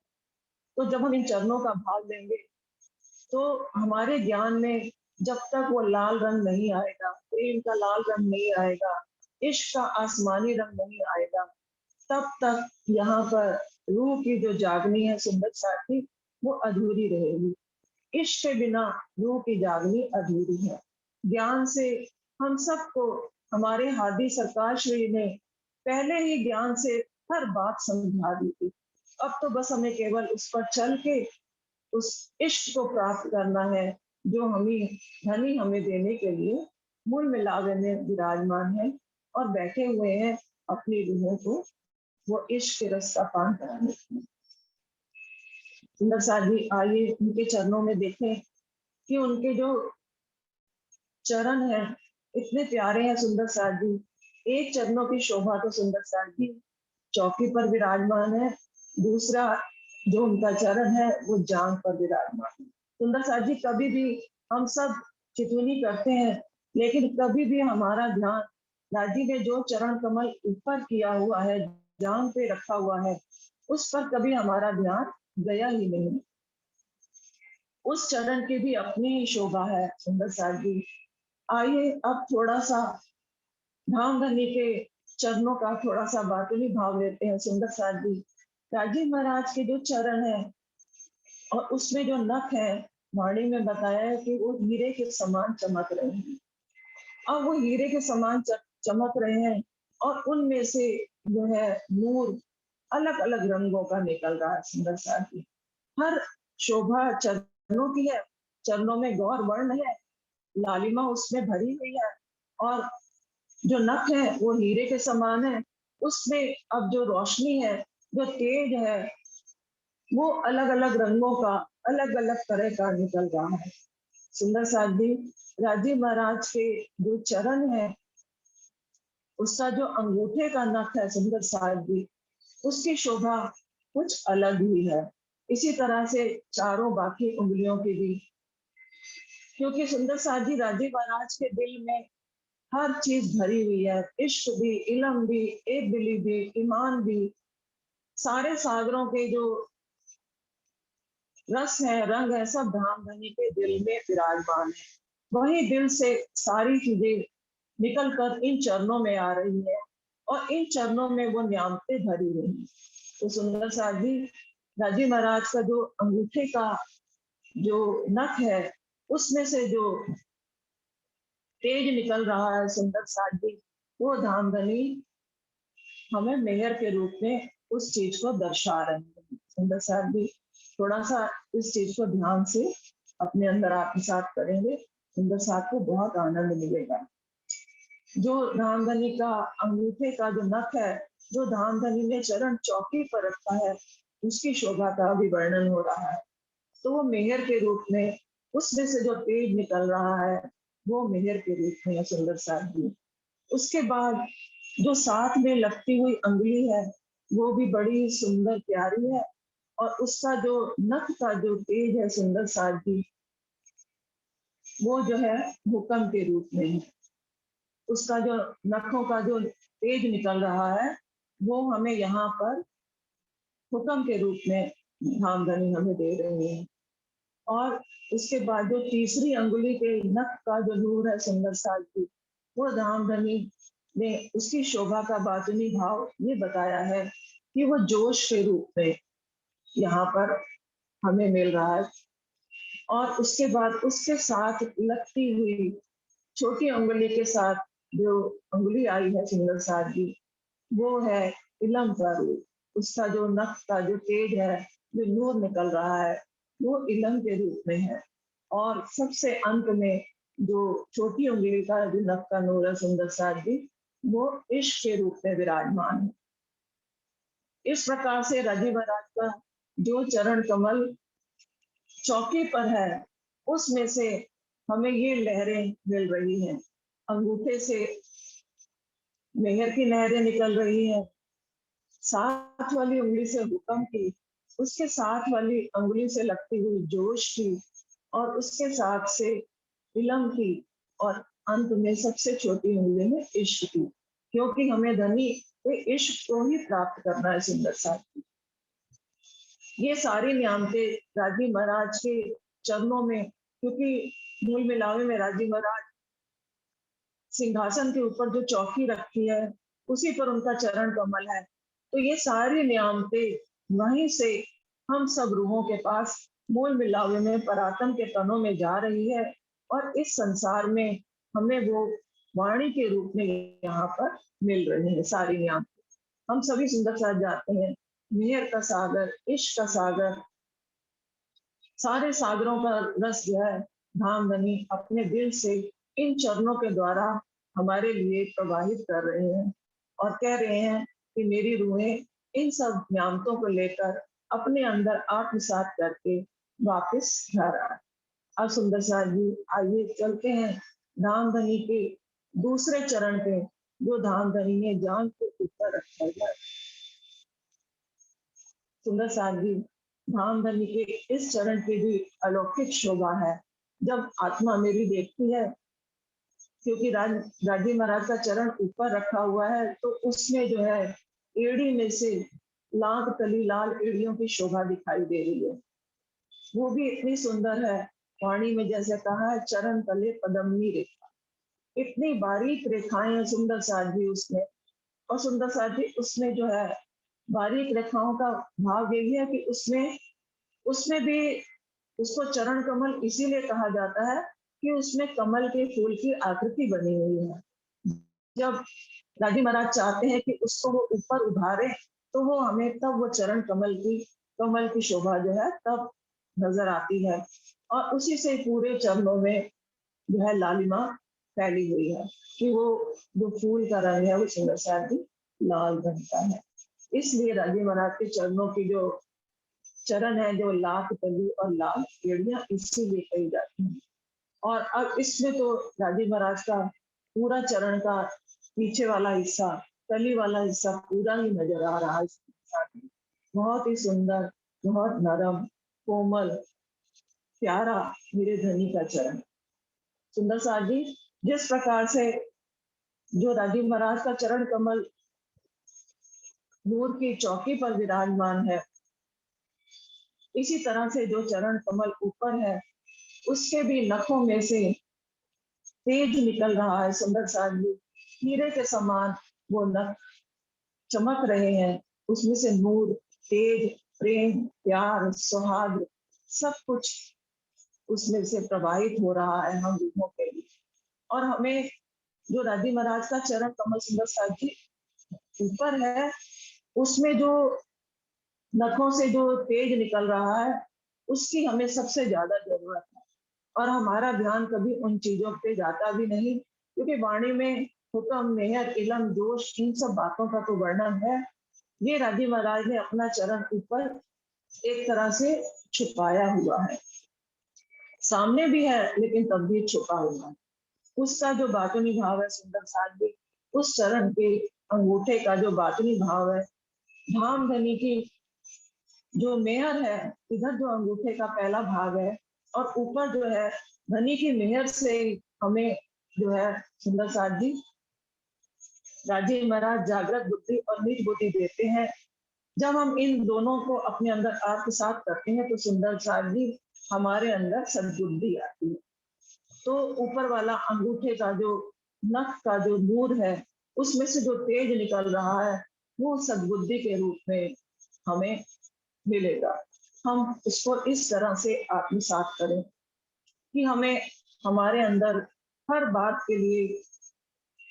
तो जब हम इन चरणों का भाग लेंगे, तो हमारे ज्ञान में जब तक वो लाल रंग नहीं आएगा, प्रेम का लाल रंग नहीं आएगा, इश्क का आसमानी रंग नहीं आएगा, तब तक यहाँ पर रूह की जो जागनी है सुंदर साथी, वो अधूरी रहेगी। इश्क के बिना रूह की जागनी अधूरी है। ज्ञान से हम सबको हमारे हादी सरकार श्री ने पहले ही ज्ञान से हर बात समझा दी थी। अब तो बस हमें केवल उस पर चल के उस इश्क को प्राप्त करना है, जो हमें धनी हमें देने के लिए मूल मिलावे में विराजमान है और बैठे हुए हैं अपनी रूहों को वो इश्क के रस का पान कराने के। सुंदर साथ जी, आइए उनके चरणों में देखें कि उनके जो चरण है इतने प्यारे हैं। सुंदर साथ जी, एक चरणों की शोभा तो सुंदर साथ जी चौकी पर विराजमान है, दूसरा जो उनका चरण है वो जांग पर विराजमान है। सुंदर साथ जी, कभी भी हम सब चितुनी करते हैं, लेकिन कभी भी हमारा ध्यान राजी ने जो चरण कमल ऊपर किया हुआ है, जांग पे रखा हुआ है, उस पर कभी हमारा ध्यान गया ही नहीं। उस चरण की भी अपनी ही शोभा है सुंदर साथ जी। आइए अब थोड़ा सा धाम धनी के चरणों का थोड़ा सा बातुनी भाव लेते हैं। सुंदर साथ जी, राजीव महाराज के जो चरण है और उसमें जो नख है, वाणी में बताया है कि वो हीरे के समान चमक रहे हैं। और वो हीरे के समान चमक रहे हैं और उनमें से जो है नूर अलग अलग रंगों का निकल रहा है। सुंदर साथ जी, हर शोभा चरणों की है, चरणों में गौर वर्ण है, लालिमा उसमें भरी हुई है और जो नख है वो हीरे के समान है। उसमें अब जो रोशनी है, जो तेज है, वो अलग अलग रंगों का, अलग अलग तरह का निकल रहा है। सुंदर साथ जी, राजीव महाराज के जो चरण है, उसका जो अंगूठे का नख है सुंदर साथ जी, उसकी शोभा कुछ अलग ही है। इसी तरह से चारों बाकी उंगलियों की भी, क्योंकि सुंदर साथ जी राजी महाराज के दिल में हर चीज भरी हुई है, इश्क भी, इलम भी, एक दिली भी, ईमान भी, सारे सागरों के जो रस है, रंग है, सब धामधनी के दिल में विराजमान है। वही दिल से सारी चीजें निकल कर इन चरणों में आ रही है और इन चरणों में वो न्यामतें भरी हुई हैं। तो सुंदर साथ जी राजी महाराज का जो अंगूठे का जो नख है, उसमें से जो तेज निकल रहा है सुंदर साथ जी, वो धामधनी हमें मेहर के रूप में उस चीज को दर्शा रहे हैं। सुंदर साथ जी थोड़ा सा इस चीज को ध्यान से अपने अंदर आत्मसात करेंगे, सुंदर साथ को बहुत आनंद मिलेगा। जो धामधनी का अंगूठे का जो नख है, जो धामधनी ने चरण चौकी पर रखा है, उसकी शोभा का भी वर्णन हो रहा है। तो वो मेहर के रूप में, उसमें से जो तेज निकल रहा है, वो मेहर के रूप में है सुंदर साथ जी। उसके बाद जो साथ में लगती हुई अंगुली है, वो भी बड़ी सुंदर प्यारी है, और उसका जो नख का जो तेज है सुंदर साथ जी, वो जो है हुक्म के रूप में है। उसका जो नखों का जो तेज निकल रहा है, वो हमें यहाँ पर हुक्म के रूप में धामधनी हमें दे रही है। और उसके बाद जो तीसरी अंगुली के नख का जो नूर है सुंदर साथ की, वो धामधनी ने उसकी शोभा का बातनी भाव ये बताया है कि वो जोश के रूप में यहाँ पर हमें मिल रहा है। और उसके बाद उसके साथ लगती हुई छोटी उंगली के साथ जो उंगली आई है सुंदर साथ की, वो है इलम का रूप। उसका जो नख का जो तेज है, जो नूर निकल रहा है, वो इलम के रूप में है। और सबसे अंत में जो छोटी उंगली का जो नख का नूर है सुंदर साथ जी, वो इश्क के रूप में विराजमान है। इस प्रकार से राजीव महाराज का जो चरण कमल चौकी पर है, उसमें से हमें ये लहरें मिल रही हैं। अंगूठे से मेहर की लहरें निकल रही हैं, साथ वाली उंगली से हुक्म की, उसके साथ वाली उंगली से लगती हुई जोश की, और उसके साथ से इलम की, और अंत में सबसे छोटी उंगली में इश्क की, क्योंकि हमें धनी ये इश्क को ही प्राप्त करना है सुंदर साथ। ये सारी नियामतें राजी महाराज के चरणों में, क्योंकि मूल मिलावे में राजी महाराज सिंहासन के ऊपर जो चौकी रखी है, उसी पर उनका चरण कमल है। तो ये सारी नियामतें वहीं से हम सब रूहों के पास मूल मिलावे में परात्म के तनों में जा रही है, और इस संसार में हमें वो वाणी के रूप में यहाँ पर मिल रही है सारी नियामतें। हम सभी सुंदर साथ जाते हैं, मेहर का सागर, इश्क का सागर, सारे सागरों का रस जो है धामधनी अपने दिल से इन चरणों के द्वारा हमारे लिए प्रवाहित कर रहे हैं, और कह रहे हैं कि मेरी रूहें इन सब नियामतों को लेकर अपने अंदर आत्मसात करके वापस घर आए। अब सुंदर साथ जी आइए चलते हैं धामधनी के दूसरे चरण पे, जो धामधनी ने जान के ऊपर रखा है। सुंदर साथ जी धामधनी के इस चरण की भी अलौकिक शोभा है। जब आत्मा मेरी देखती है, क्योंकि राजी महाराज का चरण ऊपर रखा हुआ है, तो उसमें जो है एड़ी में से लाख तली लाल एड़ियों की शोभा दिखाई दे रही है। वो भी इतनी सुंदर है, वाणी में जैसे कहा है चरण तले पदमनी रेखा, इतनी बारीक रेखाएं हैं सुंदर साथ जी उसमें। और सुंदर साथ जी उसमें जो है बारीक रेखाओं का भाव यही है कि उसमें उसमें भी उसको चरण कमल इसीलिए कहा जाता है कि उसमें कमल के फूल की आकृति बनी हुई है। जब राजी महाराज चाहते हैं कि उसको वो ऊपर उभारे, तो वो हमें तब वो चरण कमल की शोभा जो है तब नजर आती है। और उसी से पूरे चरणों में जो है लालिमा फैली हुई है, कि वो जो फूल का रंग है वो सुंदर सा लाल रंग का है। इसलिए राजी महाराज के चरणों की जो चरण है, जो लाख तली और लाल एड़ियां इसीलिए कही जाती हैं। और अब इसमें तो राजी महाराज का पूरा चरण का पीछे वाला हिस्सा, तली वाला हिस्सा पूरा ही नजर आ रहा है। बहुत ही सुंदर, बहुत नरम, कोमल, प्यारा मेरे धनी का चरण। सुंदर सार जी, जिस प्रकार से जो राजीव महाराज का चरण कमल नूर की चौकी पर विराजमान है, इसी तरह से जो चरण कमल ऊपर है, उसके भी नखों में से तेज निकल रहा है। सुंदर सार जी, हीरे के समान वो नख चमक रहे हैं, उसमें से नूर, तेज, प्रेम, प्यार, सौहार्द सब कुछ उसमें से प्रवाहित हो रहा है हम लोगों के लिए। और हमें जो राजी महाराज का चरण कमल सुंदर साहब जी ऊपर है, उसमें जो नखों से जो तेज निकल रहा है, उसकी हमें सबसे ज्यादा जरूरत है। और हमारा ध्यान कभी उन चीजों पे जाता भी नहीं, क्योंकि वाणी में हुक्म, मेहर, इलम, जोश, इन सब बातों का तो वर्णन है। ये राजी महाराज ने अपना चरण ऊपर एक तरह से छुपाया हुआ है, सामने भी है लेकिन तब भी छुपा हुआ है। उसका जो बातुनी भाव है सुंदर साथ भी, उस चरण के अंगूठे का जो बातुनी भाव है, धाम धनी की जो मेहर है, इधर जो अंगूठे का पहला भाग है, और ऊपर जो है धनी की मेहर से हमें जो है सुंदर साथ जी राजीव महाराज जागृत बुद्धि और निज बुद्धि देते हैं। जब हम इन दोनों को अपने अंदर आत्मसात करते हैं तो सुंदर साथ जी हमारे अंदर सद्बुद्धि आती है। तो ऊपर वाला अंगूठे का जो नख का जो नूर है, उसमें से जो तेज निकल रहा है, वो सद्बुद्धि के रूप में हमें मिलेगा। हम उसको इस तरह से आत्मसात करें कि हमें हमारे अंदर हर बात के लिए,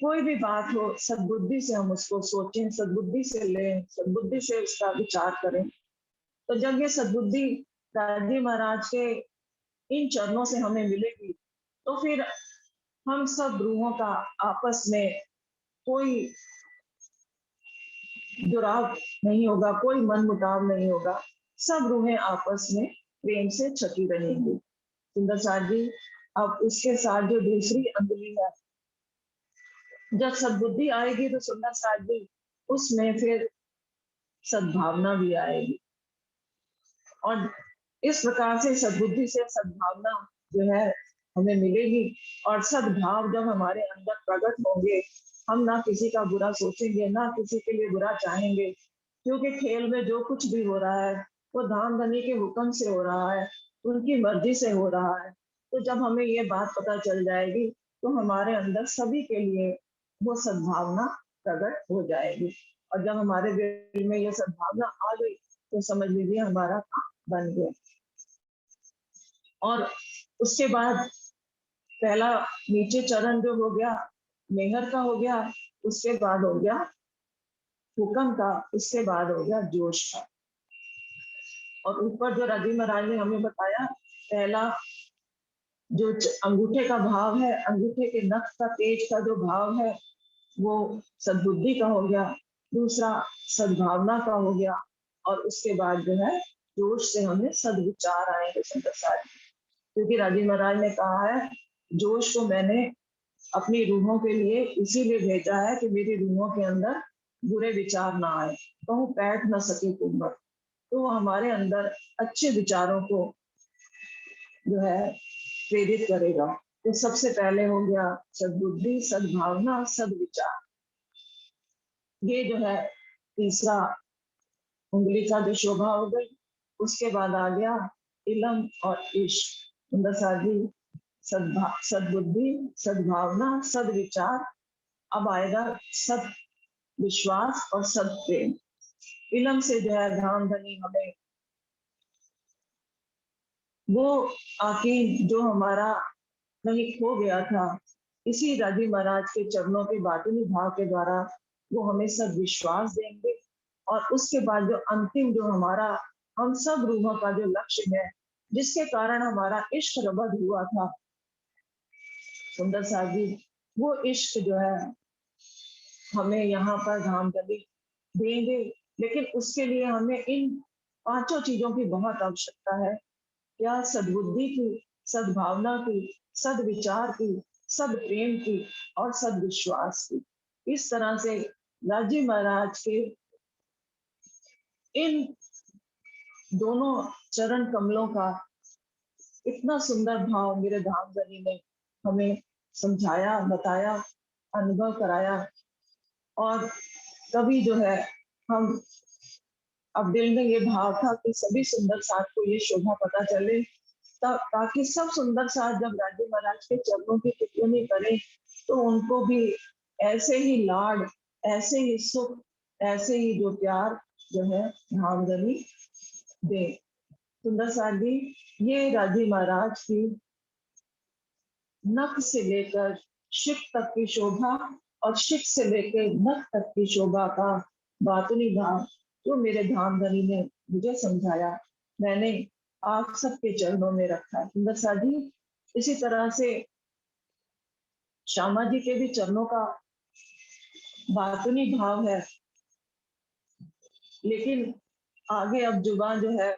कोई भी बात हो, सद्बुद्धि से हम उसको सोचें, सद्बुद्धि से लें, सद्बुद्धि से उसका विचार करें। तो जब ये सद्बुद्धि दादी महाराज के इन चरणों से हमें मिलेगी, तो फिर हम सब रूहों का आपस में कोई जुड़ाव नहीं होगा, कोई मन मुटाव नहीं होगा, सब रूहें आपस में प्रेम से छकी रहेंगी। सुंदर सार जी, अब उसके साथ जो दूसरी अंगुली है, जब सद्बुद्धि आएगी तो सुंदर सार जी उसमें फिर सद्भावना भी आएगी। और इस प्रकार से सद्बुद्धि से सद्भावना जो है हमें मिलेगी। और सद्भाव जब हमारे अंदर प्रकट होंगे, हम ना किसी का बुरा सोचेंगे, ना किसी के लिए बुरा चाहेंगे, क्योंकि खेल में जो कुछ भी हो रहा है वो धाम धनी के हुक्म से हो रहा है, उनकी मर्जी से हो रहा है। तो जब हमें ये बात पता चल जाएगी तो हमारे अंदर सभी के लिए वो सद्भावना प्रकट हो जाएगी। और जब हमारे दिल में ये सद्भावना आ गई तो समझ लीजिए हमारा काम बन गया। और उसके बाद पहला नीचे चरण जो हो गया मेहर का हो गया, उसके बाद हो गया हुक्म का, उसके बाद हो गया जोश का। और ऊपर जो राजी महाराज ने हमें बताया, पहला जो अंगूठे का भाव है, अंगूठे के नख का तेज का जो भाव है, वो सद्बुद्धि का हो गया। दूसरा सद्भावना का हो गया। और उसके बाद जो है जोश से हमें सदविचार आएंगे सुंदर साथ। क्योंकि राजीव महाराज ने कहा है, जोश को मैंने अपनी रूहों के लिए इसीलिए भेजा है कि मेरी रूहों के अंदर बुरे विचार ना आए, कहूँ बैठ ना सके कुंभक। तो वो हमारे अंदर अच्छे विचारों को जो है प्रेरित करेगा। तो सबसे पहले हो गया सद्बुद्धि, सद्भावना, सदविचार। ये जो है तीसरा उंगली का जो शोभा हो गई। उसके बाद आ गया इलम और इश्क। सुंदर साजी सद्बुद्धि, सद्भावना, सदविचार। अब आएगा सद विश्वास और सद प्रेम। इलम से जो है धाम धनी हमें वो आके जो हमारा कहीं खो गया था, इसी राजी महाराज के चरणों के बातुनी भाव के द्वारा वो हमें सब विश्वास देंगे। और उसके बाद जो अंतिम जो हमारा हम सब रूहों का जो लक्ष्य है, जिसके कारण हमारा इश्क रबद हुआ था सुंदर साहब जी, वो इश्क जो है हमें यहाँ पर धाम धनी देंगे। लेकिन उसके लिए हमें इन पांचों चीजों की बहुत आवश्यकता है। क्या? सद्बुद्धि की, सद्भावना की, सदविचार की, सद प्रेम की और सदविश्वास की। इस तरह से राजी महाराज के इन दोनों चरण कमलों का इतना सुंदर भाव मेरे धामधनी ने हमें समझाया, बताया, अनुभव कराया। और कभी जो है हम अब दिल में ये भाव था कि सभी सुंदर साथ को ये शोभा पता चले, ताकि सब सुंदर साथ जब राजू महाराज के चरणों की टिप्पणी करें तो उनको भी ऐसे ही लाड, ऐसे ही सुख, ऐसे ही जो प्यार जो है धामधनी दे। सुंदर साथ जी, ये राजी महाराज की नख से लेकर शिख तक की शोभा और शिख से लेकर नख तक की शोभा का बातुनी भाव जो मेरे धामधनी ने मुझे समझाया, मैंने आप सबके चरणों में रखा। सुंदर साथ जी, इसी तरह से श्यामा जी के भी चरणों का बातुनी भाव है, लेकिन आगे अब जुबान जो है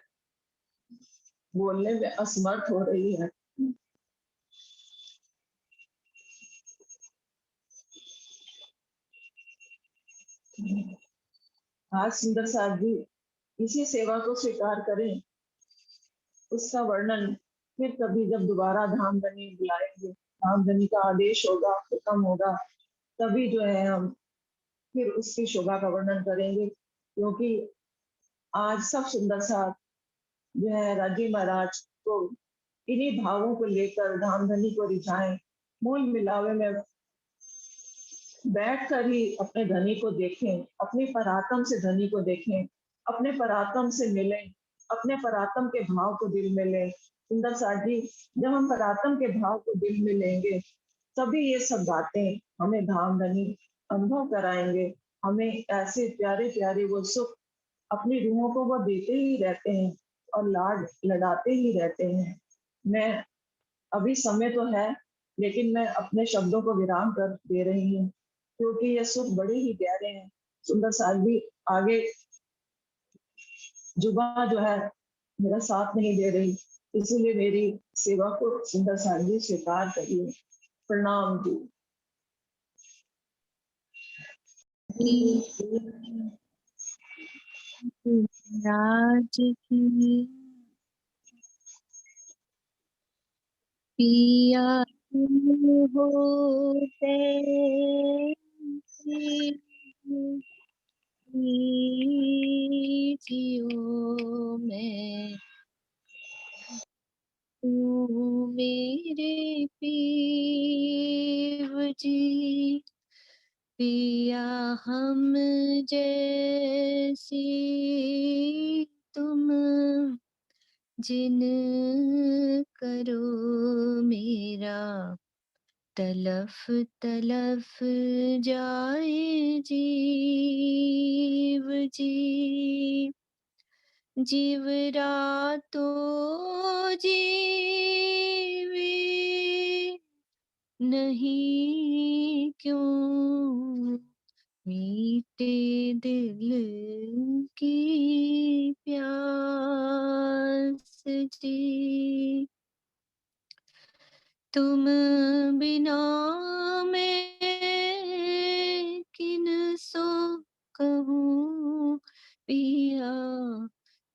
बोलने में असमर्थ हो रही है। आज सुंदर साथ जी इसी सेवा को स्वीकार करें, उसका वर्णन फिर कभी जब दोबारा धामधनी बुलाएंगे, धामधनी का आदेश होगा, हुक्म होगा, तभी जो है हम फिर उसकी शोभा का वर्णन करेंगे। क्योंकि आज सब सुंदर साथ जो है राजी महाराज को इन्हीं भावों को लेकर धामधनी को रिझाएं, मूल मिलावे में बैठ कर ही अपने धनी को देखें, अपने पराक्रम से धनी को देखें, अपने पराक्रम से मिलें, अपने पराक्रम के भाव को दिल में लें। सुंदर साथ जी, जब हम पराक्रम के भाव को दिल में लेंगे तभी ये सब बातें हमें धाम धनी अनुभव कराएंगे। हमें ऐसे प्यारे प्यारे वो सुख अपनी रूहों को वो देते ही रहते हैं और लाड लड़ाते ही रहते हैं। मैं अभी समय तो है, लेकिन मैं अपने शब्दों को विराम कर दे रही हूँ, क्योंकि ये सुख बड़े ही प्यारे हैं। सुंदर साथ भी आगे जुबा जो है मेरा साथ नहीं दे रही, इसीलिए मेरी सेवा को सुंदर साथ जी स्वीकार करिए। प्रणाम जी। राज की पिया होते जियो में तू मेरे पीव जी, पिया हम जैसी तुम जिन करो मेरा तलफ तलफ जाए जीव जी, जीव रातो जीवे नहीं क्यों, मीठे दिल की प्यास जी, तुम बिना मैं किन सो कहूँ पिया,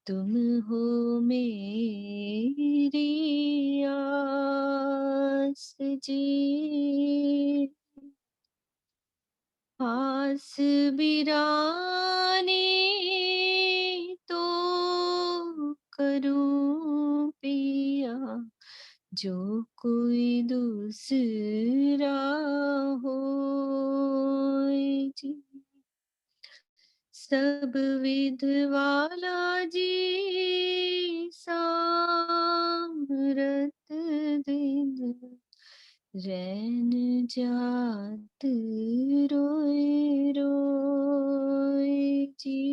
तुम हो मेरी आस जी, आस बिरानी तो करूं पिया, जो कोई दूसरा हो जी, सब विधवाला जी सामरत दिन रैन जात रोए रोए जी,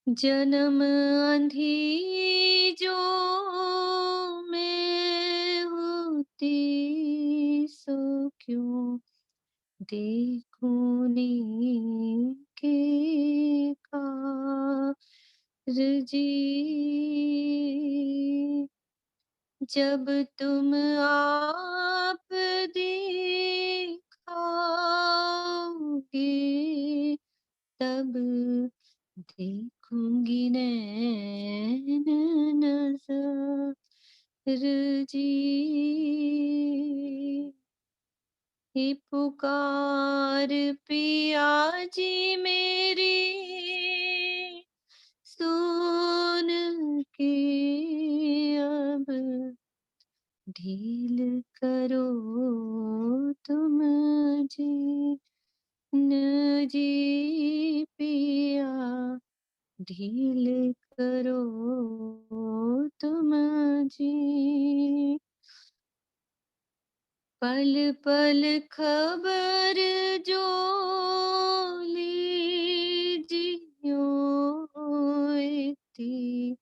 जन्म अंधी जो मैं होती सो क्यों देखूं के कार जी, जब तुम आप दिखाओगे तब देखूंगी नैन नजर जी, ये पुकार पिया जी मेरी सुन के अब ढील करो तुम जी, न जी पिया ढील करो तुम जी। पल पल खबर जो लीजियो, इतनी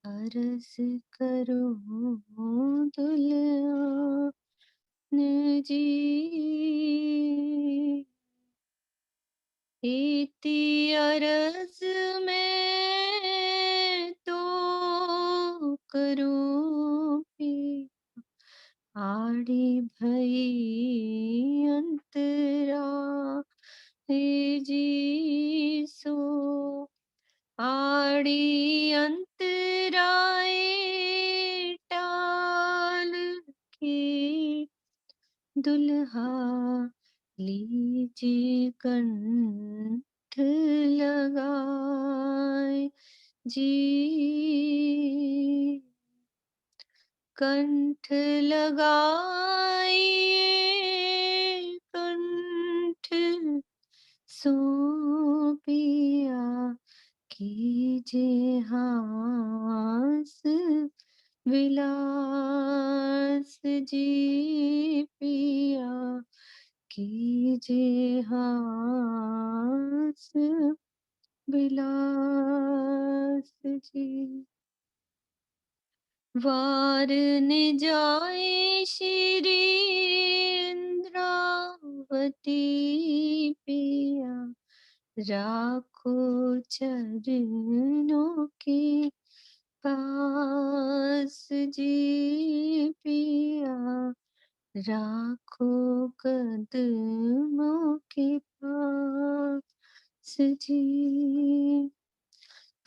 अरस करो दुल्हन जी, इतनी अरस में तो करूं भी, आड़ी भई अंतरा हे जी सो, आड़ी अंतराए टाल के दुल्हा लीजिए कंठ लगाए जी, कंठ लगाइए कंठ सो पिया कीजिए हास विलास जी, पिया कीजिए हास विलास जी। वार न जाए श्री इंद्रावती पिया, राखो चरणों के पास जी, पिया राखो कदमों के पास जी।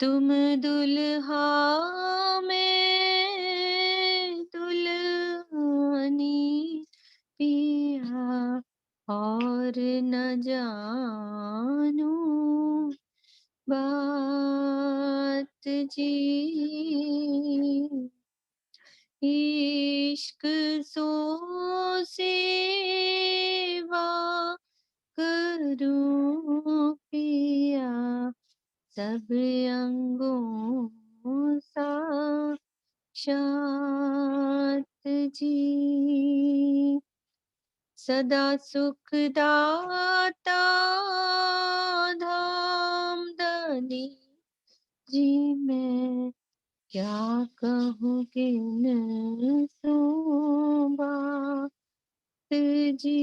तुम दुल्हा में दुल्हनी पिया, और न जानू बात जी, इश्क सो सेवा करूं पिया, सब अंगों सा शात जी, सदा सुख दाता धाम धनी जी, मैं क्या कहूँ किन सो बात जी,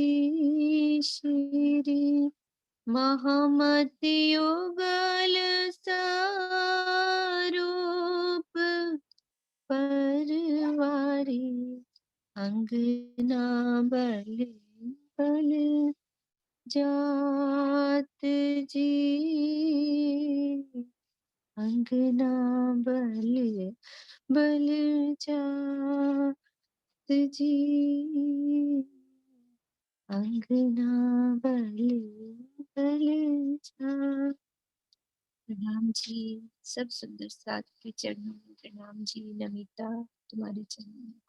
श्री महामति युगल स्वरूप परवारी, अंगना बल बल जात जी, अंगना बल बल जात जी, अंगना बल बल जात। प्रणाम जी, सब सुंदर साथ के चरणों में प्रणाम जी। नमिता, तुम्हारे चरणों में।